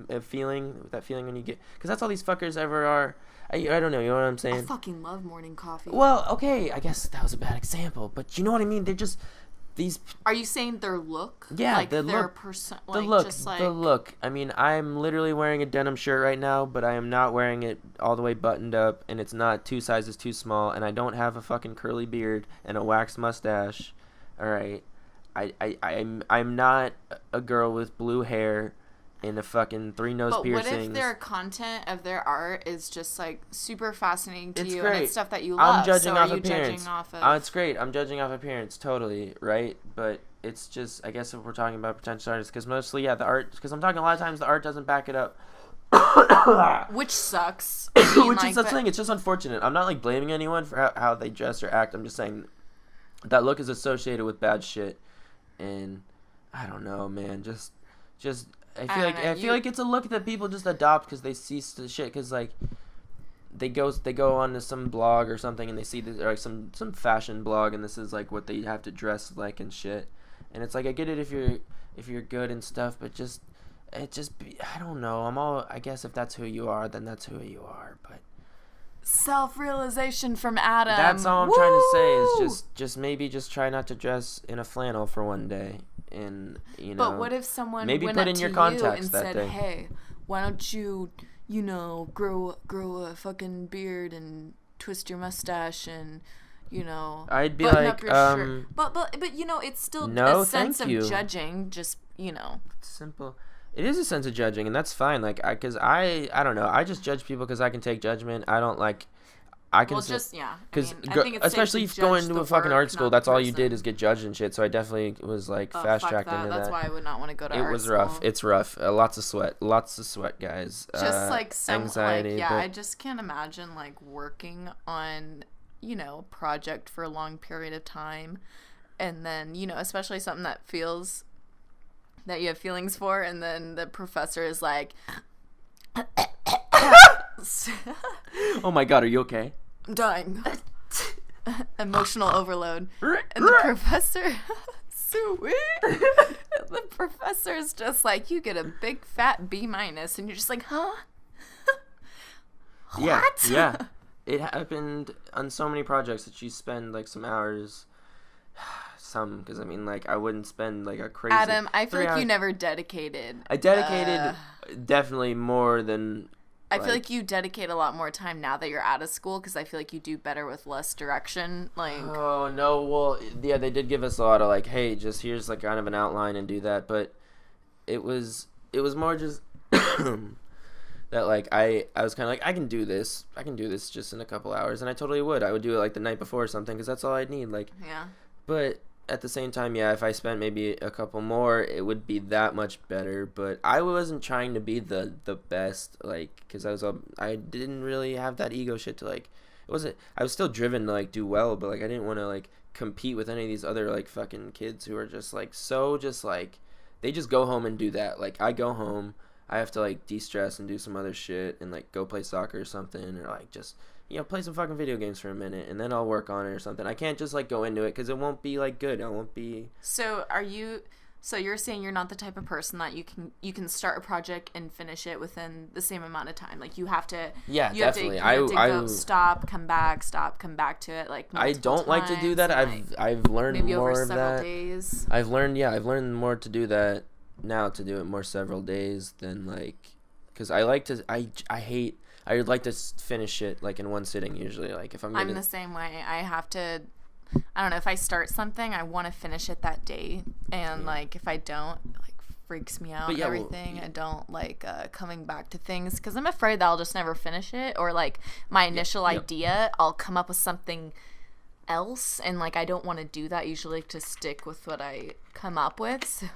S1: A feeling when you get, because that's all these fuckers ever are. I don't know, you know what I'm saying?
S2: I fucking love morning coffee.
S1: Well, okay, I guess that was a bad example, but you know what I mean? They're just these.
S2: Are you saying their look?
S1: Yeah, the look. The look. I mean, I'm literally wearing a denim shirt right now, but I am not wearing it all the way buttoned up, and it's not 2 sizes too small, and I don't have a fucking curly beard and a waxed mustache. All right, I'm not a girl with blue hair and a fucking 3 nose piercings.
S2: But what if their content of their art is just super fascinating to you,
S1: great.
S2: and it's stuff that you love?
S1: I'm judging off appearance.
S2: Judging off of...
S1: It's great. I'm judging off appearance, totally, right? But it's just, I guess if we're talking about potential artists, because mostly, the art, because I'm talking a lot of times the art doesn't back it up.
S2: Which sucks.
S1: Which is the thing. It's just unfortunate. I'm not blaming anyone for how they dress or act. I'm just saying that look is associated with bad shit, and I don't know, man. Just. I feel like it's a look that people just adopt because they see the shit. Because they go onto some blog or something and they see this, or some fashion blog, and this is what they have to dress like and shit. And it's like, I get it if you're good and stuff, but I don't know. I guess if that's who you are, then that's who you are. But
S2: self-realization from Adam.
S1: that's all I'm trying to say is just maybe just try not to dress in a flannel for one day. And, you know.
S2: But what if someone
S1: maybe
S2: went
S1: put
S2: up
S1: in
S2: to
S1: your
S2: you
S1: contacts
S2: and
S1: that
S2: said,
S1: day.
S2: hey, why don't you, you know, grow a fucking beard and twist your mustache and, you know,
S1: I'd be
S2: button
S1: like,
S2: up your shirt. But you know, it's still
S1: no,
S2: a sense
S1: thank
S2: of
S1: you.
S2: judging, just, you know.
S1: It's simple. It is a sense of judging, and that's fine. Like, because I don't know. I just judge people because I can take judgment. I don't like. I can.
S2: Well, just yeah.
S1: Because
S2: I think it's
S1: especially
S2: safe to
S1: going
S2: judge
S1: to a
S2: the
S1: fucking
S2: work,
S1: art school,
S2: not
S1: that's
S2: the
S1: all you did
S2: person.
S1: is get judged and shit. So I definitely was like
S2: Oh,
S1: fast
S2: fuck
S1: tracked
S2: that.
S1: into
S2: That's
S1: that.
S2: why I would not want to go to
S1: It
S2: art
S1: was
S2: school.
S1: rough. It's rough. Lots of sweat, guys.
S2: Just like some
S1: anxiety.
S2: like, yeah,
S1: but
S2: I just can't imagine like working on, you know, a project for a long period of time, and then, you know, especially something that feels that you have feelings for, and then the professor is like,
S1: oh my god, are you okay?
S2: I'm dying. Emotional overload. And the professor, sweet. The professor is just like, you get a big fat B-, and you're just like, huh? What?
S1: Yeah. It happened on so many projects that you spend like some hours. Some, because I mean, like, I wouldn't spend like a crazy.
S2: Adam, I feel like
S1: hours.
S2: you never dedicated.
S1: I dedicated definitely more than.
S2: I feel like you dedicate a lot more time now that you're out of school, because I feel like you do better with less direction. Like,
S1: oh no, well, yeah, they did give us a lot of like, hey, just here's like kind of an outline and do that, but it was more just that like I was kind of like, I can do this just in a couple hours, and I totally would. I would do it like the night before or something, because that's all I'd need. Like,
S2: yeah.
S1: But at the same time, yeah, if I spent maybe a couple more, it would be that much better. But I wasn't trying to be the best, like, because I didn't really have that ego shit to like. It wasn't. I was still driven to like do well, but like I didn't want to like compete with any of these other like fucking kids who are just like they just go home and do that. Like, I go home, I have to like de-stress and do some other shit and like go play soccer or something, or like just, you know, play some fucking video games for a minute, and then I'll work on it or something. I can't just like go into it because it won't be like good. I won't be.
S2: So you're saying you're not the type of person that you can start a project and finish it within the same amount of time. Like, you have to.
S1: Yeah,
S2: you
S1: definitely.
S2: Have to go stop, come back to it. Like,
S1: I don't like to do that. I've learned
S2: maybe
S1: more
S2: over
S1: of
S2: several
S1: that.
S2: days.
S1: I've learned more to do that now, to do it more several days than like, because I like to I would like to finish it like in one sitting usually. Like, if I'm
S2: the same way. I have to. I don't know, if I start something, I want to finish it that day, and like if I don't, it like freaks me out and everything. I don't like coming back to things because I'm afraid that I'll just never finish it, or like my initial idea, I'll come up with something else, and like I don't want to do that. Usually to stick with what I come up with. So,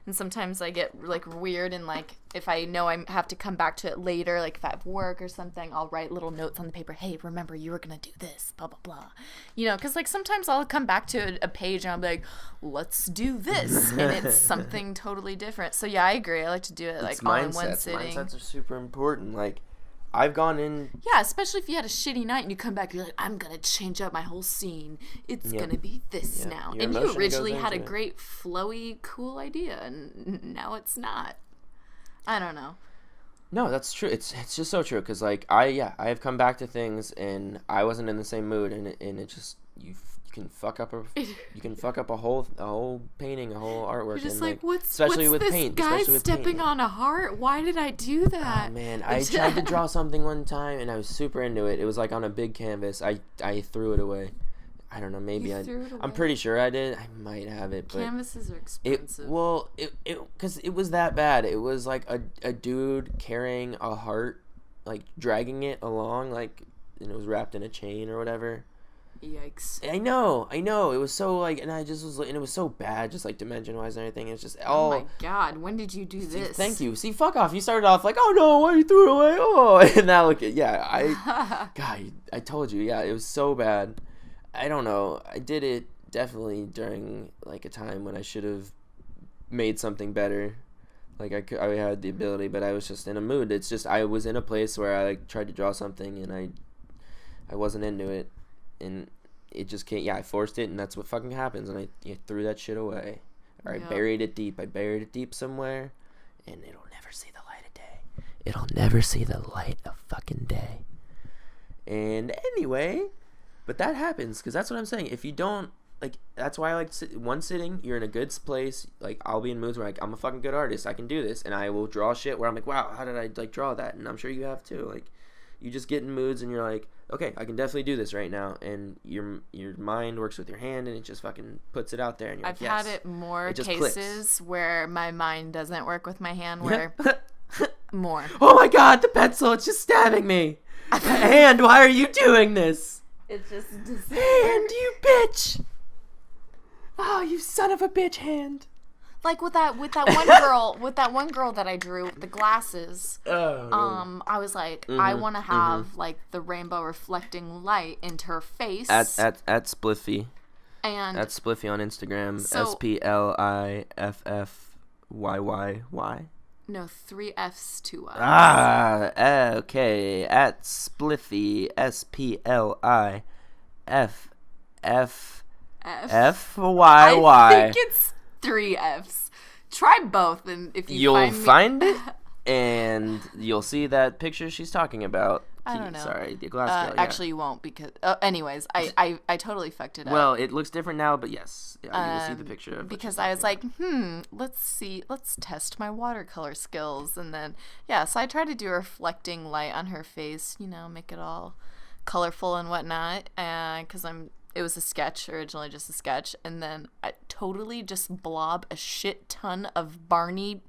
S2: and sometimes I get like weird, and like if I know I have to come back to it later, like if I have work or something, I'll write little notes on the paper, hey, remember you were gonna do this, blah blah blah, you know, because like sometimes I'll come back to a page and I'll be like, let's do this, and it's something totally different. So yeah, I agree. I like to do it like all in one sitting.
S1: Mindsets are super important. Like, I've gone in.
S2: Yeah, especially if you had a shitty night and you come back, you're like, I'm going to change up my whole scene. It's going to be this now.
S1: Your
S2: and you
S1: emotion
S2: originally
S1: goes
S2: had a
S1: into it.
S2: great, flowy, cool idea, and now it's not. I don't know.
S1: No, that's true. It's just so true, because like I have come back to things and I wasn't in the same mood, and it just you can fuck up a whole painting, a whole artwork.
S2: You're just
S1: and,
S2: like, what's
S1: with
S2: this
S1: paint,
S2: guy
S1: especially with
S2: stepping
S1: paint.
S2: on a heart? Why did I do that?
S1: Oh man, I tried to draw something one time and I was super into it. It was like on a big canvas. I threw it away. I don't know, maybe I'm pretty sure I did. I might have it, but
S2: canvases are expensive.
S1: Because it was that bad. It was like a dude carrying a heart, like dragging it along, like, and it was wrapped in a chain or whatever.
S2: Yikes.
S1: I know. It was so like, and I just was, and it was so bad, just like dimension wise and everything. It's just
S2: oh my god, when did you do this?
S1: Thank you. See, fuck off. You started off like, oh no, why you threw it away? Oh, and now look at I told you, yeah, it was so bad. I don't know. I did it definitely during like a time when I should have made something better. Like I had the ability, but I was just in a mood. It's just I was in a place where I like, tried to draw something and I wasn't into it, and it just can't. Yeah, I forced it, and that's what fucking happens. And I threw that shit away. or I buried it deep somewhere, and it'll never see the light of day. It'll never see the light of fucking day. And anyway, but that happens, because that's what I'm saying. If you don't, like, that's why I like one sitting, you're in a good place. Like, I'll be in moods where, like, I'm a fucking good artist, I can do this, and I will draw shit where I'm like, wow, how did I, like, draw that? And I'm sure you have too. Like, you just get in moods and you're like, okay, I can definitely do this right now, and your mind works with your hand, and it just fucking puts it out there, and you're
S2: I've
S1: like, yes.
S2: had it more cases where my mind doesn't work with my hand, where more.
S1: Oh my god, the pencil, it's just stabbing me. Hand, why are you doing this?
S2: It's just
S1: hand, you bitch. Oh, you son of a bitch, hand.
S2: Like with that one girl that I drew with the glasses.
S1: Oh.
S2: I was like, I want to have like the rainbow reflecting light into her face.
S1: At Spliffy.
S2: And
S1: at Spliffy on Instagram.
S2: So,
S1: SPLIFFYYY.
S2: No, 3 F's, 2 Y's.
S1: Okay. At Spliffy, SPLIFFYY.
S2: I think it's 3 F's. Try both, and if
S1: you'll find it, and you'll see that picture she's talking about.
S2: I don't know.
S1: Sorry, the glass girl. Yeah.
S2: Actually, you won't, because. Anyways, I totally fucked it up.
S1: Well, it looks different now, but yes, you will see the picture.
S2: Because I was like, let's test my watercolor skills, and then so I tried to do a reflecting light on her face, make it all colorful and whatnot, because it was a sketch, originally just a sketch, and then I totally just blob a shit ton of Barney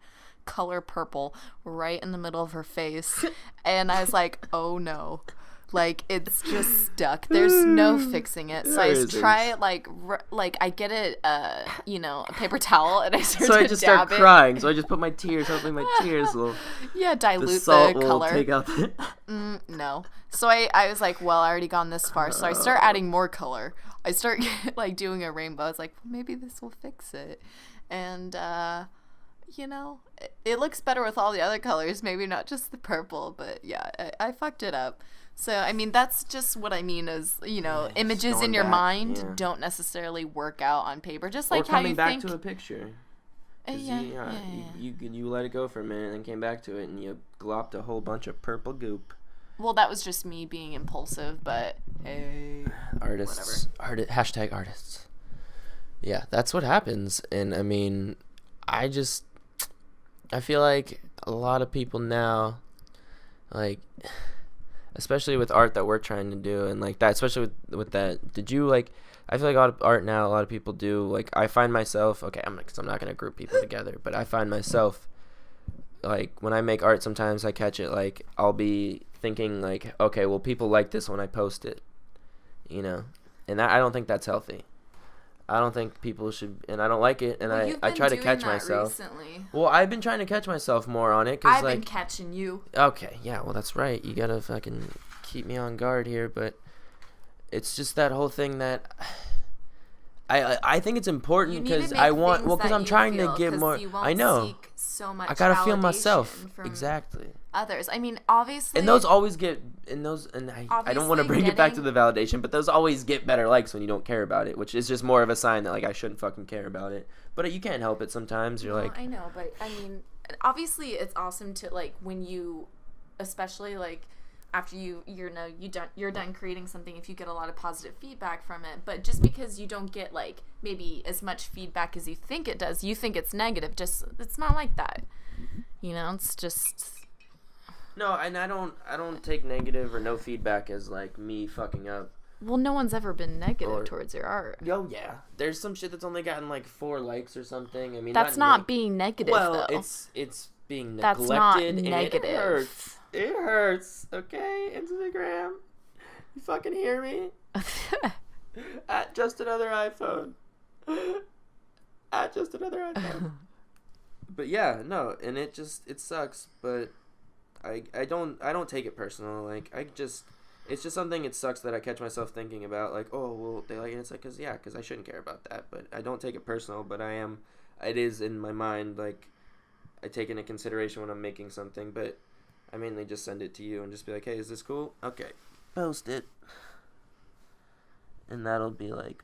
S2: color purple right in the middle of her face, and I was like, oh no, like, it's just stuck, there's no fixing it. So I try like I get it, a paper towel, and I start
S1: crying, so I just put my tears, hopefully my tears will
S2: dilute
S1: the
S2: color.
S1: will take out the
S2: no. So I was like, well, I already gone this far, so I start adding more color. I start like doing a rainbow. I was like, well, maybe this will fix it, and it looks better with all the other colors, maybe not just the purple, but I fucked it up. So, I mean, that's just what I mean is, images in your mind don't necessarily work out on paper, just like how you think. Or coming
S1: back to a picture. You let it go for a minute and then came back to it, and you glopped a whole bunch of purple goop.
S2: Well, that was just me being impulsive, but hey.
S1: Artists. Hashtag artists. Yeah, that's what happens. And, I mean, I feel like a lot of people now, like, especially with art that we're trying to do, and like that, especially with that, did you like, I feel like a lot of art now, a lot of people do, like, I find myself, okay, I'm not going to group people together, but I find myself, like, when I make art, sometimes I catch it, like, I'll be thinking, like, okay, well, people like this when I post it, and I don't think that's healthy. I don't think people should, and I don't like it, and I try to catch myself.
S2: Recently.
S1: Well, I've been trying to catch myself more on it, 'cause,
S2: I've been catching you.
S1: Okay, yeah, well, that's right. You gotta fucking keep me on guard here, but it's just that whole thing that I think it's important, because because I'm trying to get more. I know.
S2: So much
S1: I gotta feel myself. Exactly.
S2: Others. I mean, obviously.
S1: And those always get. And I don't want to bring it back to the validation, but those always get better likes when you don't care about it, which is just more of a sign that, like, I shouldn't fucking care about it. But you can't help it sometimes. You're like.
S2: I know, but I mean, obviously, it's awesome to, like, when you, especially like after you're done creating something, if you get a lot of positive feedback from it. But just because you don't get, like, maybe as much feedback as you think it does, you think it's negative. Just, it's not like that. It's just.
S1: No, and I don't take negative or no feedback as, like, me fucking up.
S2: Well, no one's ever been negative towards your art.
S1: Oh yeah, there's some shit that's only gotten like 4 likes or something. I mean,
S2: that's not being negative.
S1: Well,
S2: though.
S1: it's being neglected.
S2: That's not negative.
S1: It hurts. It hurts. Okay, Instagram. You fucking hear me? At just another iPhone. At just another iPhone. But yeah, no, and it sucks. But I don't take it personal. Like, it's just something. It sucks that I catch myself thinking about, like, oh, well, they like it. It's like, because I shouldn't care about that. But I don't take it personal. But it is in my mind, like, I take into consideration when I'm making something. But I mainly just send it to you and just be like, hey, is this cool? Okay, post it. And that'll be like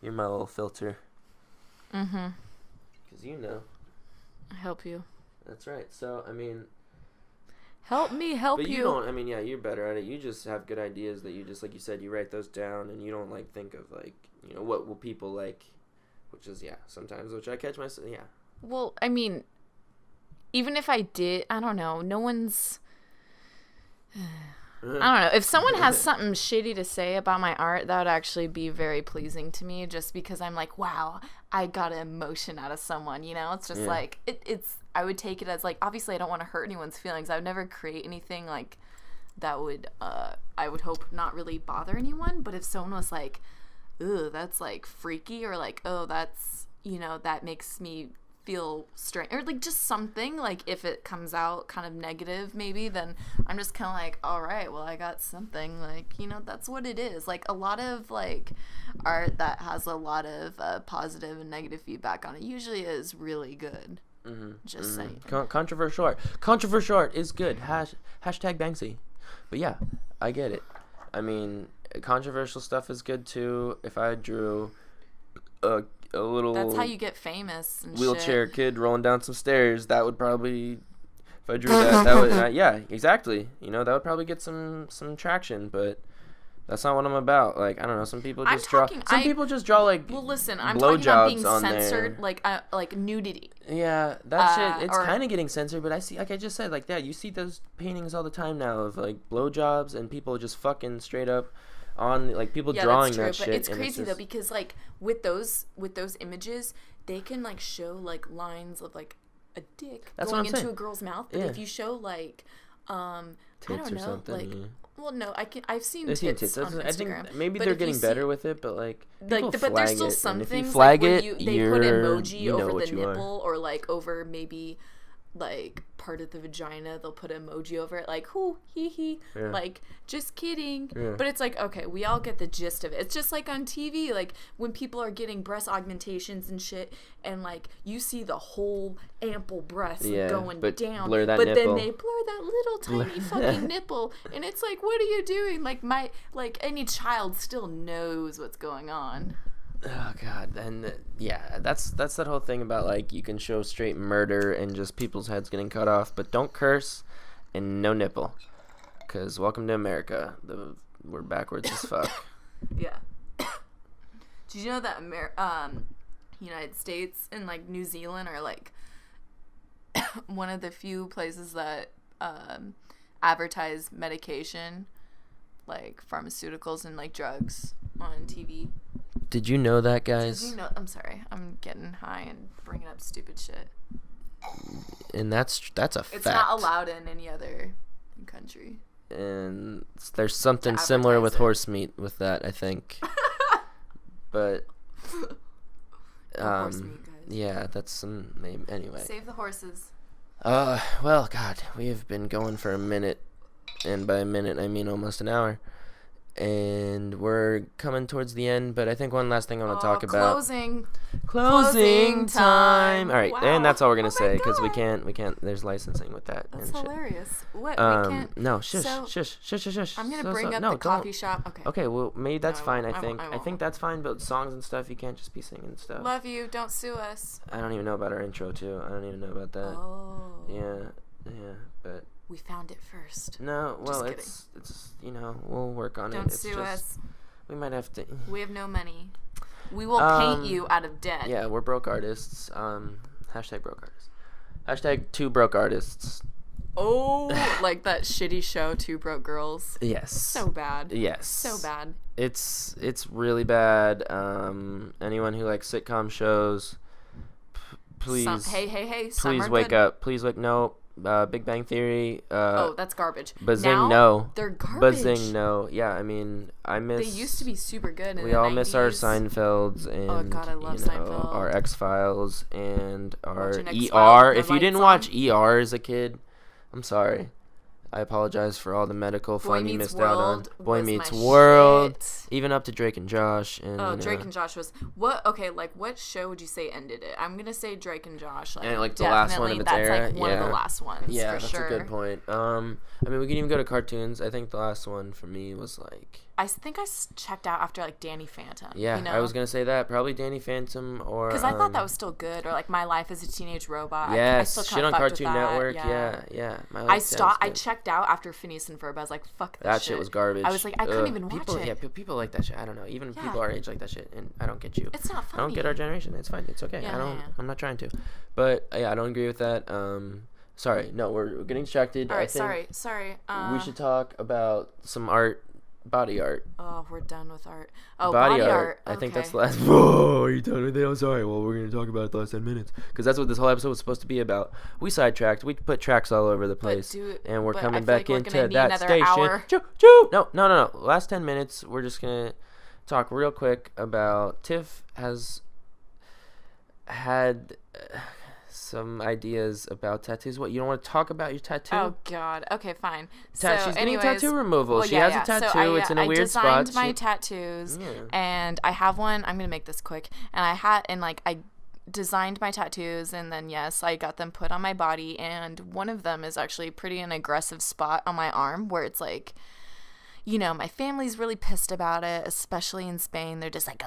S1: you're my little filter.
S2: Mm-hmm.
S1: Because you know.
S2: I help you.
S1: That's right. So, I mean...
S2: Help me help you.
S1: But you don't, I mean, yeah, you're better at it. You just have good ideas that you just, like you said, you write those down, and you don't, like, think of, like, you know, what will people like, which is, yeah, sometimes, which I catch myself, yeah.
S2: Well, I mean, even if I did, I don't know, no one's... I don't know. If someone has something shitty to say about my art, that would actually be very pleasing to me, just because I'm like, wow, I got an emotion out of someone, you know? It's just like, it's, I would take it as like, obviously I don't want to hurt anyone's feelings. I would never create anything like that would, I would hope not really bother anyone. But if someone was like, ooh, that's like freaky, or like, oh, that's, you know, that makes me feel strange, or like just something, like if it comes out kind of negative maybe, then I'm just kind of like, all right, well, I got something, like, you know, that's what it is. Like a lot of like art that has a lot of positive and negative feedback on it usually is really good. Just saying.
S1: Controversial art is good. Hashtag Banksy. But yeah, I get it. I mean, controversial stuff is good too. If I drew a little,
S2: that's how you get famous and
S1: wheelchair
S2: shit.
S1: Kid rolling down some stairs, that would probably, if I drew that would, yeah, exactly, you know, that would probably get some traction. But that's not what I'm about. Like, I don't know, some people just draw like,
S2: well, listen, I'm talking about being censored,
S1: there.
S2: like nudity.
S1: Yeah, that shit, it's kind of getting censored. But I see, like I just said, like that, you see those paintings all the time now of like blowjobs and people just fucking straight up on, like, people drawing that shit.
S2: But it's crazy though, because like with those images, they can like show like lines of like a dick going into a girl's mouth. But if you show like
S1: tits, I don't know,
S2: something, like, well, no, I've seen tits on Instagram.
S1: I think maybe they're getting better with it, but like,
S2: but there's still some things
S1: like
S2: where they put emoji over the nipple, or like over maybe like part of the vagina, they'll put emoji over it, like, hoo, hee hee, like, just kidding. But it's like, okay, we all get the gist of it. It's just like on TV, like when people are getting breast augmentations and shit, and like you see the whole ample breast going down, but
S1: nipple.
S2: Then they blur that little tiny fucking nipple, and it's like, what are you doing? Like any child still knows what's going on.
S1: Oh god, and yeah, that's that whole thing about like you can show straight murder and just people's heads getting cut off, but don't curse and no nipple, because welcome to America. We're backwards as fuck.
S2: Yeah. Did you know that United States and like New Zealand are like one of the few places that advertise medication, like pharmaceuticals and like drugs on TV?
S1: Did you know that, guys?
S2: Did you know? I'm sorry. I'm getting high and bringing up stupid shit.
S1: And that's a fact.
S2: It's not allowed in any other country.
S1: And there's something similar with horse meat with that, I think. But
S2: horse meat, guys.
S1: Yeah, that's some maybe anyway.
S2: Save the horses.
S1: Well, God, we have been going for a minute, and by a minute I mean almost an hour. And we're coming towards the end, but I think one last thing I want to talk about. Closing time. All right, wow. And that's all we're gonna say, because we can't. There's licensing with that.
S2: That's hilarious. What? We can't.
S1: No, shush.
S2: I'm gonna bring up the coffee shop. Okay.
S1: Okay. Well, maybe that's fine. I think that's fine. But songs and stuff, you can't just be singing stuff.
S2: Love you. Don't sue us.
S1: I don't even know about our intro too. I don't even know about that.
S2: Oh.
S1: Yeah, but.
S2: We found it first.
S1: No, well, it's you know, we'll work on it.
S2: Don't sue us.
S1: We might have to.
S2: We have no money. We will paint you out of debt.
S1: Yeah, we're broke artists. Hashtag broke artists. Hashtag 2 broke artists.
S2: Oh, like that shitty show, 2 Broke Girls.
S1: Yes.
S2: So bad.
S1: Yes.
S2: So bad.
S1: It's really bad. Anyone who likes sitcom shows, please.
S2: Hey.
S1: Please wake up. Please wake. No. Big Bang Theory.
S2: That's garbage.
S1: Buzzing, no.
S2: They're garbage.
S1: Buzzing, no. Yeah, I mean, I miss.
S2: They used to be super good.
S1: We all miss our Seinfelds and
S2: oh god, I love Seinfeld.
S1: Our X-Files and our
S2: ER.
S1: If you didn't watch ER as a kid, I'm sorry. I apologize for all the medical fun you missed out on. Boy Meets World, even up to Drake and Josh. And,
S2: Drake and Josh was what? Okay, like what show would you say ended it? I'm gonna say Drake and Josh.
S1: Like, and like the last one of its era.
S2: That's like one of the last ones.
S1: Yeah,
S2: for
S1: that's
S2: sure.
S1: a good point. I mean, we can even go to cartoons. I think the last one for me was like
S2: I think I checked out after like Danny Phantom.
S1: Yeah,
S2: you know?
S1: I was gonna say that probably Danny Phantom or
S2: because I thought that was still good, or like My Life as a Teenage Robot.
S1: Yes,
S2: I still
S1: shit on
S2: fucked with
S1: Cartoon
S2: that.
S1: Network. Yeah. I stopped.
S2: I checked out after Phineas and Ferb. I was like, fuck this
S1: that shit was garbage.
S2: I was like, I couldn't even watch it.
S1: Yeah, people like that shit. I don't know. Even people our age like that shit, and I don't get you.
S2: It's not funny.
S1: I don't get our generation. It's fine. It's okay. I'm not trying to, but yeah, I don't agree with that. Sorry, no, we're getting distracted.
S2: All right, sorry.
S1: We should talk about some art. Body art.
S2: Oh, we're done with art. Oh,
S1: body art.
S2: Okay.
S1: I think that's the last. Whoa, are you done with it? I'm sorry. Well, we're going to talk about it the last 10 minutes. Because that's what this whole episode was supposed to be about. We sidetracked. We put tracks all over the place. And we're coming back into that station. Choo! No. Last 10 minutes, we're just going to talk real quick about Tiff has had some ideas about tattoos. What, you don't want to talk about your tattoo?
S2: Oh God. Okay, fine.
S1: She's getting tattoo removal. She has a tattoo. So it's in a weird spot.
S2: I designed my tattoos, and I have one. I'm gonna make this quick. And I designed my tattoos, and then yes, I got them put on my body. And one of them is actually pretty an aggressive spot on my arm, where it's like, you know, my family's really pissed about it, especially in Spain. They're just like,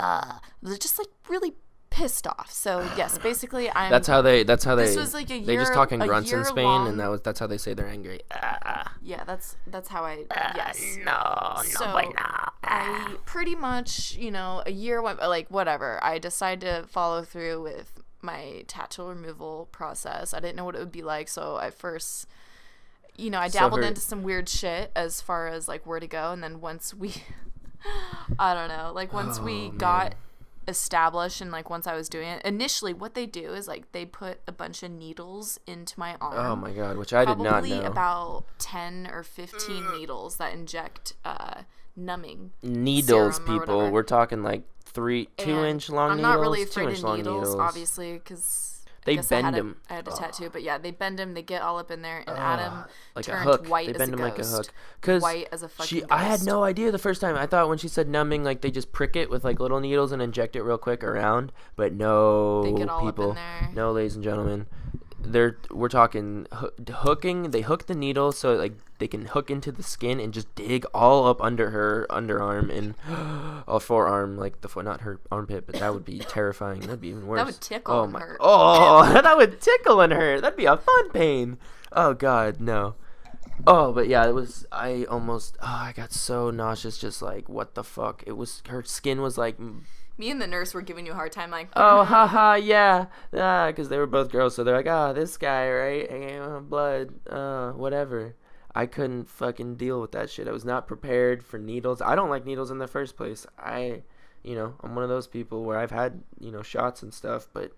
S2: they're just like really pissed off. So yes, basically
S1: that's how they this
S2: was like
S1: they just talk in grunts in Spain, and that's how they say they're angry.
S2: Yeah, that's how I
S1: no.
S2: I pretty much, you know, a year went, like, whatever, I decided to follow through with my tattoo removal process. I didn't know what it would be like, so I first, you know, I dabbled into some weird shit as far as like where to go, and then once we I don't know, like once we got established, and like once I was doing it, initially what they do is like they put a bunch of needles into my arm.
S1: Oh my God, which I did not know.
S2: Probably about 10 or 15 needles that inject numbing
S1: needles, people. We're talking like 2-inch long needles. I'm not really afraid of needles,
S2: obviously, because
S1: they bend them.
S2: I had a tattoo, but yeah, they bend them. They get all up in there, and Adam
S1: like
S2: turned
S1: a hook.
S2: White
S1: they
S2: as
S1: bend
S2: a
S1: them
S2: ghost.
S1: like a hook.
S2: White as a fucking ghost.
S1: I had no idea the first time. I thought when she said numbing, like they just prick it with like little needles and inject it real quick around. But no,
S2: they get all
S1: people,
S2: up in there.
S1: No, ladies and gentlemen, we're talking hooking. They hook the needle so like they can hook into the skin and just dig all up under her underarm and forearm, like the foot, not her armpit, but that would be terrifying. That'd be even worse.
S2: That would tickle and hurt.
S1: Oh, that would tickle and hurt. That'd be a fun pain. Oh God, no. Oh, but yeah, I got so nauseous, just like, what the fuck? Her skin was like...
S2: Me and the nurse were giving you a hard time, like...
S1: Oh, haha, yeah. Because they were both girls, so they're like, this guy, right? Blood, whatever. I couldn't fucking deal with that shit. I was not prepared for needles. I don't like needles in the first place. I'm one of those people where I've had, shots and stuff, but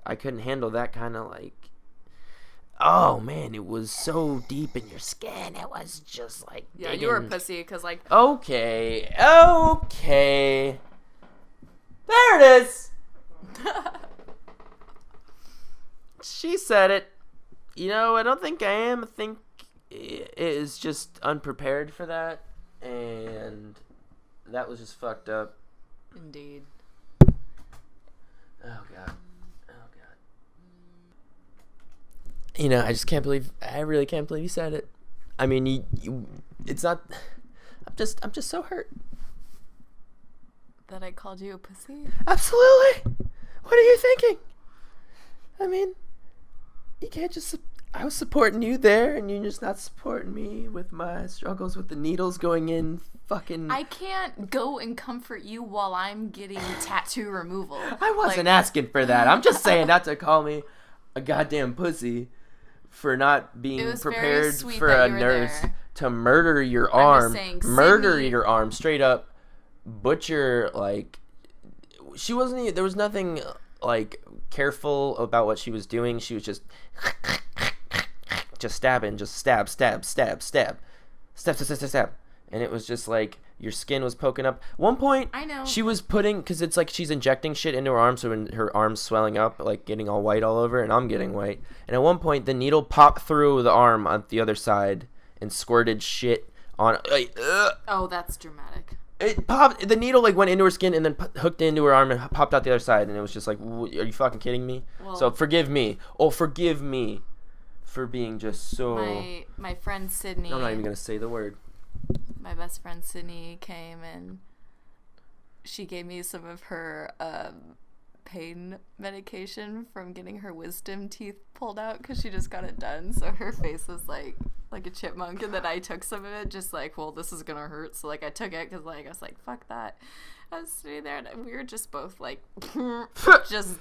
S1: I couldn't handle that kind of like... Oh, man, it was so deep in your skin. It was just like...
S2: Yeah,
S1: digging.
S2: You were a pussy, because like...
S1: Okay. There it is. She said it. I don't think I am. I think it is just unprepared for that. And that was just fucked up.
S2: Indeed.
S1: Oh, God. I really can't believe you said it. I mean, it's not, I'm just so hurt.
S2: That I called you a pussy?
S1: Absolutely. What are you thinking? I mean, you can't just, I was supporting you there, and you're just not supporting me with my struggles with the needles going in fucking...
S2: I can't go and comfort you while I'm getting tattoo removal.
S1: I wasn't asking for that. I'm just saying not to call me a goddamn pussy for not being prepared for a nurse to murder your arm. Your arm straight up. Butcher, like, she wasn't, there was nothing like careful about what she was doing. She was just stabbing, just stab, and it was just like your skin was poking up. One point,
S2: I know
S1: she was putting, because it's like she's injecting shit into her arm, so when her arm's swelling up, like getting all white all over, and I'm getting white. And at one point, the needle popped through the arm on the other side and squirted shit on.
S2: Oh, that's dramatic.
S1: It popped. The needle like went into her skin and then hooked into her arm and popped out the other side, and it was just like, are you fucking kidding me? Well, so forgive me. Oh, forgive me for being just so.
S2: My friend Sydney.
S1: I'm not even gonna say the word.
S2: my best friend Sydney came and she gave me some of her pain medication from getting her wisdom teeth pulled out because she just got it done. So her face was like a chipmunk, and then I took some of it just like, well, this is gonna hurt. So like I took it because like I was like, fuck that. I was sitting there and we were just both like just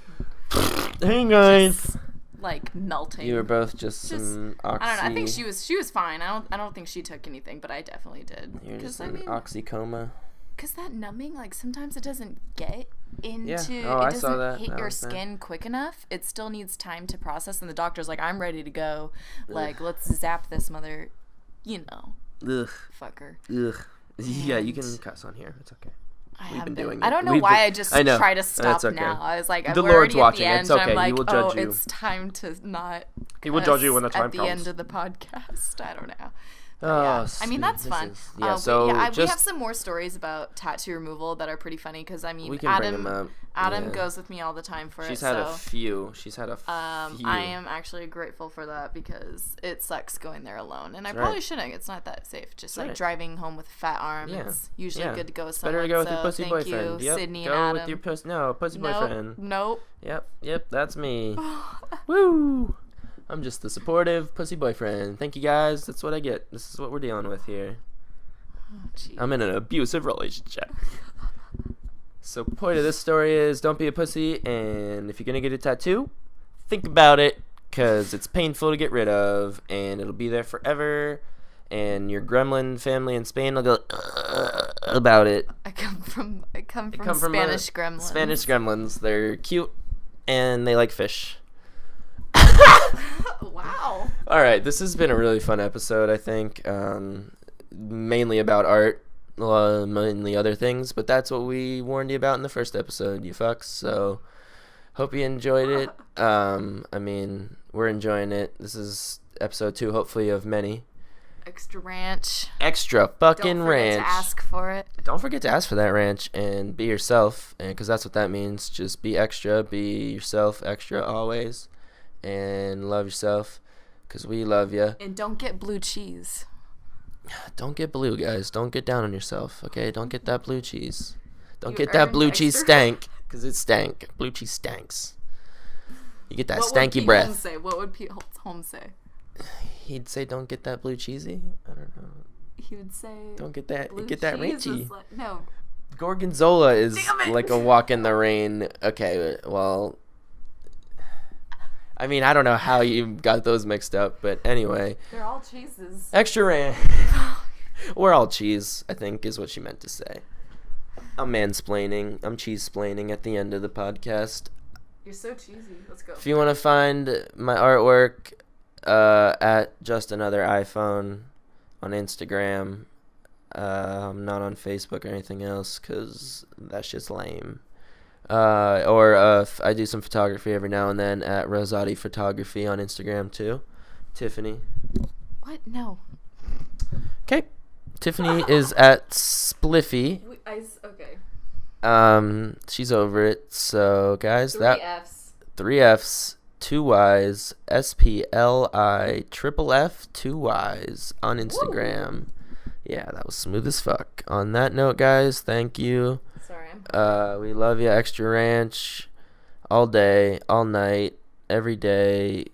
S1: hey guys,
S2: just, like melting.
S1: You were both just some oxy.
S2: I don't know. I think she was fine. I don't think she took anything, but I definitely did.
S1: You're just in oxy coma.
S2: Because that numbing, like, sometimes it doesn't get into,
S1: I
S2: it
S1: saw
S2: doesn't
S1: that.
S2: hit your skin quick enough. It still needs time to process, and the doctor's like, I'm ready to go. Like, let's zap this mother, fucker.
S1: Ugh. Yeah, you can cuss on here. It's okay.
S2: We've been doing it. I don't know why I just try to stop
S1: okay.
S2: now. I was like,
S1: the
S2: we're
S1: Lord's
S2: already
S1: watching.
S2: At the end,
S1: It's okay.
S2: I'm like,
S1: He will judge you.
S2: It's time to not.
S1: He will judge you when the time
S2: comes. At the end of the podcast. I don't know.
S1: Yeah.
S2: I mean, that's fun.
S1: we have
S2: some more stories about tattoo removal that are pretty funny because I mean,
S1: we can bring them up.
S2: Adam goes with me all the time for
S1: She's had a few.
S2: I am actually grateful for that because it sucks going there alone, and I probably shouldn't. It's not that safe. Just like driving home with a fat arm. Yeah. It's usually good to go with someone.
S1: Better to go with your pussy boyfriend.
S2: You,
S1: yep.
S2: Sydney
S1: go
S2: and Adam.
S1: With your pussy boyfriend.
S2: Nope.
S1: Yep. That's me. Woo. I'm just the supportive pussy boyfriend. Thank you guys. That's what I get. This is what we're dealing with here. I'm in an abusive relationship. So point of this story is don't be a pussy, and if you're going to get a tattoo, think about it because it's painful to get rid of, and it'll be there forever, and your gremlin family in Spain will go about it.
S2: I come from Spanish gremlins.
S1: Spanish gremlins. They're cute, and they like fish.
S2: Wow.
S1: All right, this has been a really fun episode, I think. Mainly about art, mainly other things, but that's what we warned you about in the first episode, you fucks. So, hope you enjoyed it. I mean, we're enjoying it. This is episode 2, hopefully, of many.
S2: Extra ranch.
S1: Extra fucking ranch.
S2: Don't forget to ask for it.
S1: Don't forget to ask for that ranch and be yourself, because that's what that means. Just be extra, be yourself, extra always. And love yourself because we love you.
S2: And don't get blue cheese.
S1: Don't get blue, guys. Don't get down on yourself, okay? Don't get that blue cheese. Don't get that blue cheese stank because it stank. Blue cheese stanks. You get that stanky breath.
S2: What would Pete Holmes say?
S1: He'd say, don't get that blue cheesy. I don't know.
S2: He would say,
S1: don't get that ranchy.
S2: No.
S1: Gorgonzola is like a walk in the rain. Okay, well... I mean, I don't know how you got those mixed up, but anyway.
S2: They're all cheeses.
S1: Extra ranch. We're all cheese, I think, is what she meant to say. I'm mansplaining. I'm cheese-splaining at the end of the podcast.
S2: You're so cheesy. Let's go.
S1: If you want to find my artwork at Just Another iPhone on Instagram, I'm not on Facebook or anything else because that shit's lame. I do some photography every now and then at Rosati Photography on Instagram too. Tiffany.
S2: What? No.
S1: Okay. Tiffany is at Spliffy.
S2: Okay.
S1: She's over it. So guys,
S2: 3 Fs.
S1: 3 Fs, 2 Ys, SPLI, triple F, 2 Ys on Instagram. Woo. Yeah, that was smooth as fuck. On that note, guys, thank you.
S2: Sorry.
S1: We love you, Extra Ranch, all day, all night, every day,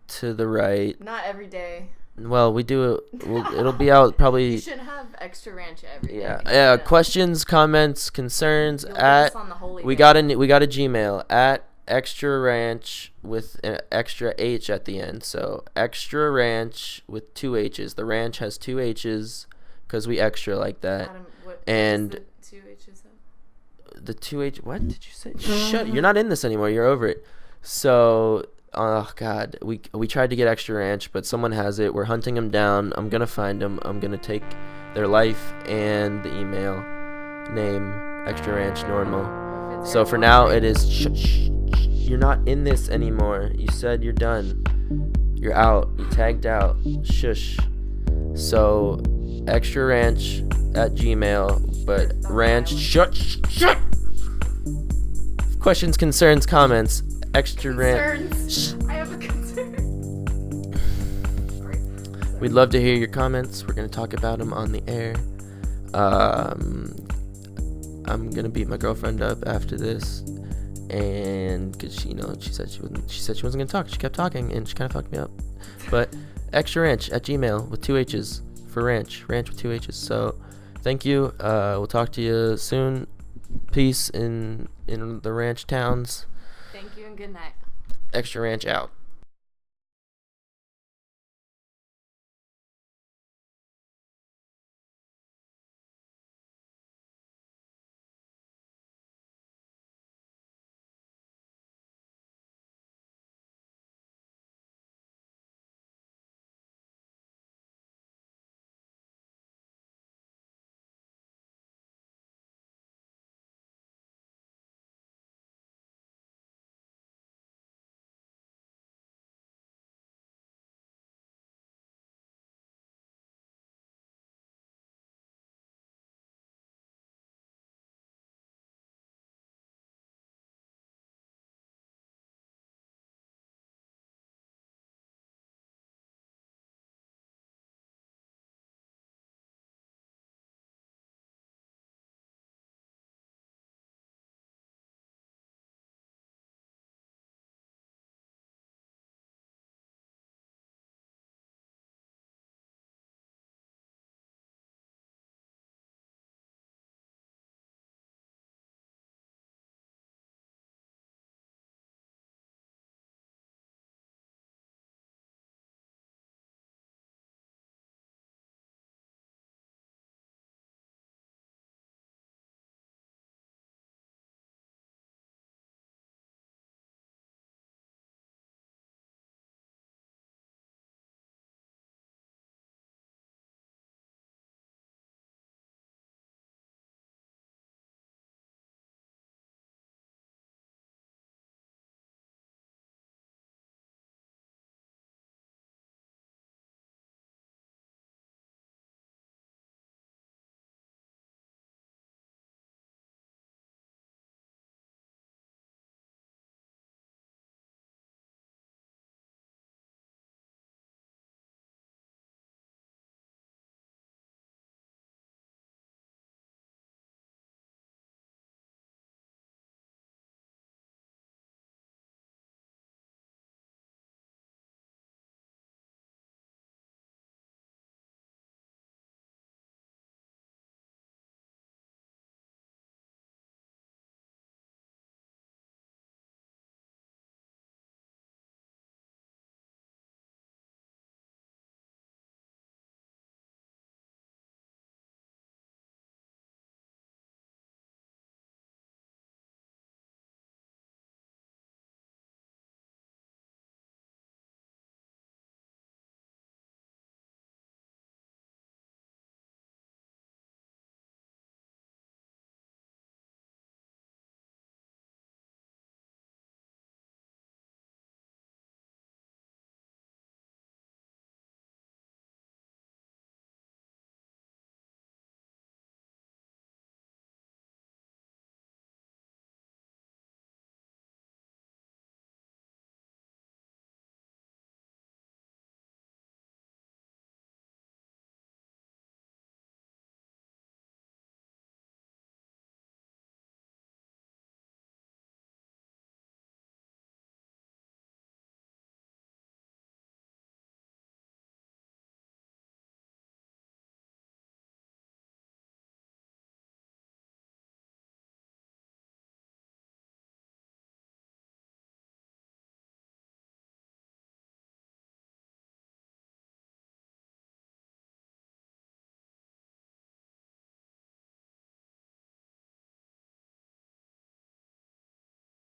S1: to the right.
S2: Not every day.
S1: Well, we do it. It'll be out probably.
S2: You should have Extra Ranch every day.
S1: Yeah. Questions, comments, concerns we got a Gmail at Extra Ranch with an extra H at the end. So Extra Ranch with 2 H's. The ranch has 2 H's because we extra like that.
S2: Adam, what the 2 H's have?
S1: The 2 H. What did you say? Shut. You're not in this anymore. You're over it. So. Oh God, we tried to get Extra Ranch, but someone has it. We're hunting them down. I'm gonna find them. I'm gonna take their life and the email name Extra Ranch normal. So for now, it is. Shh. You're not in this anymore. You said you're done. You're out. You tagged out. Shush. So Extra Ranch at Gmail, but ranch. Shut. Questions, concerns, comments. Extra Ranch.
S2: I have a concern. Sorry.
S1: We'd love to hear your comments. We're going to talk about them on the air. I'm gonna beat my girlfriend up after this, and cause she said she wasn't gonna talk. She kept talking, and she kind of fucked me up. But extraranch@gmail.com with 2 H's for ranch with 2 H's. So thank you. We'll talk to you soon. Peace in the ranch towns.
S2: Thank you and good night.
S1: Extra Ranch out.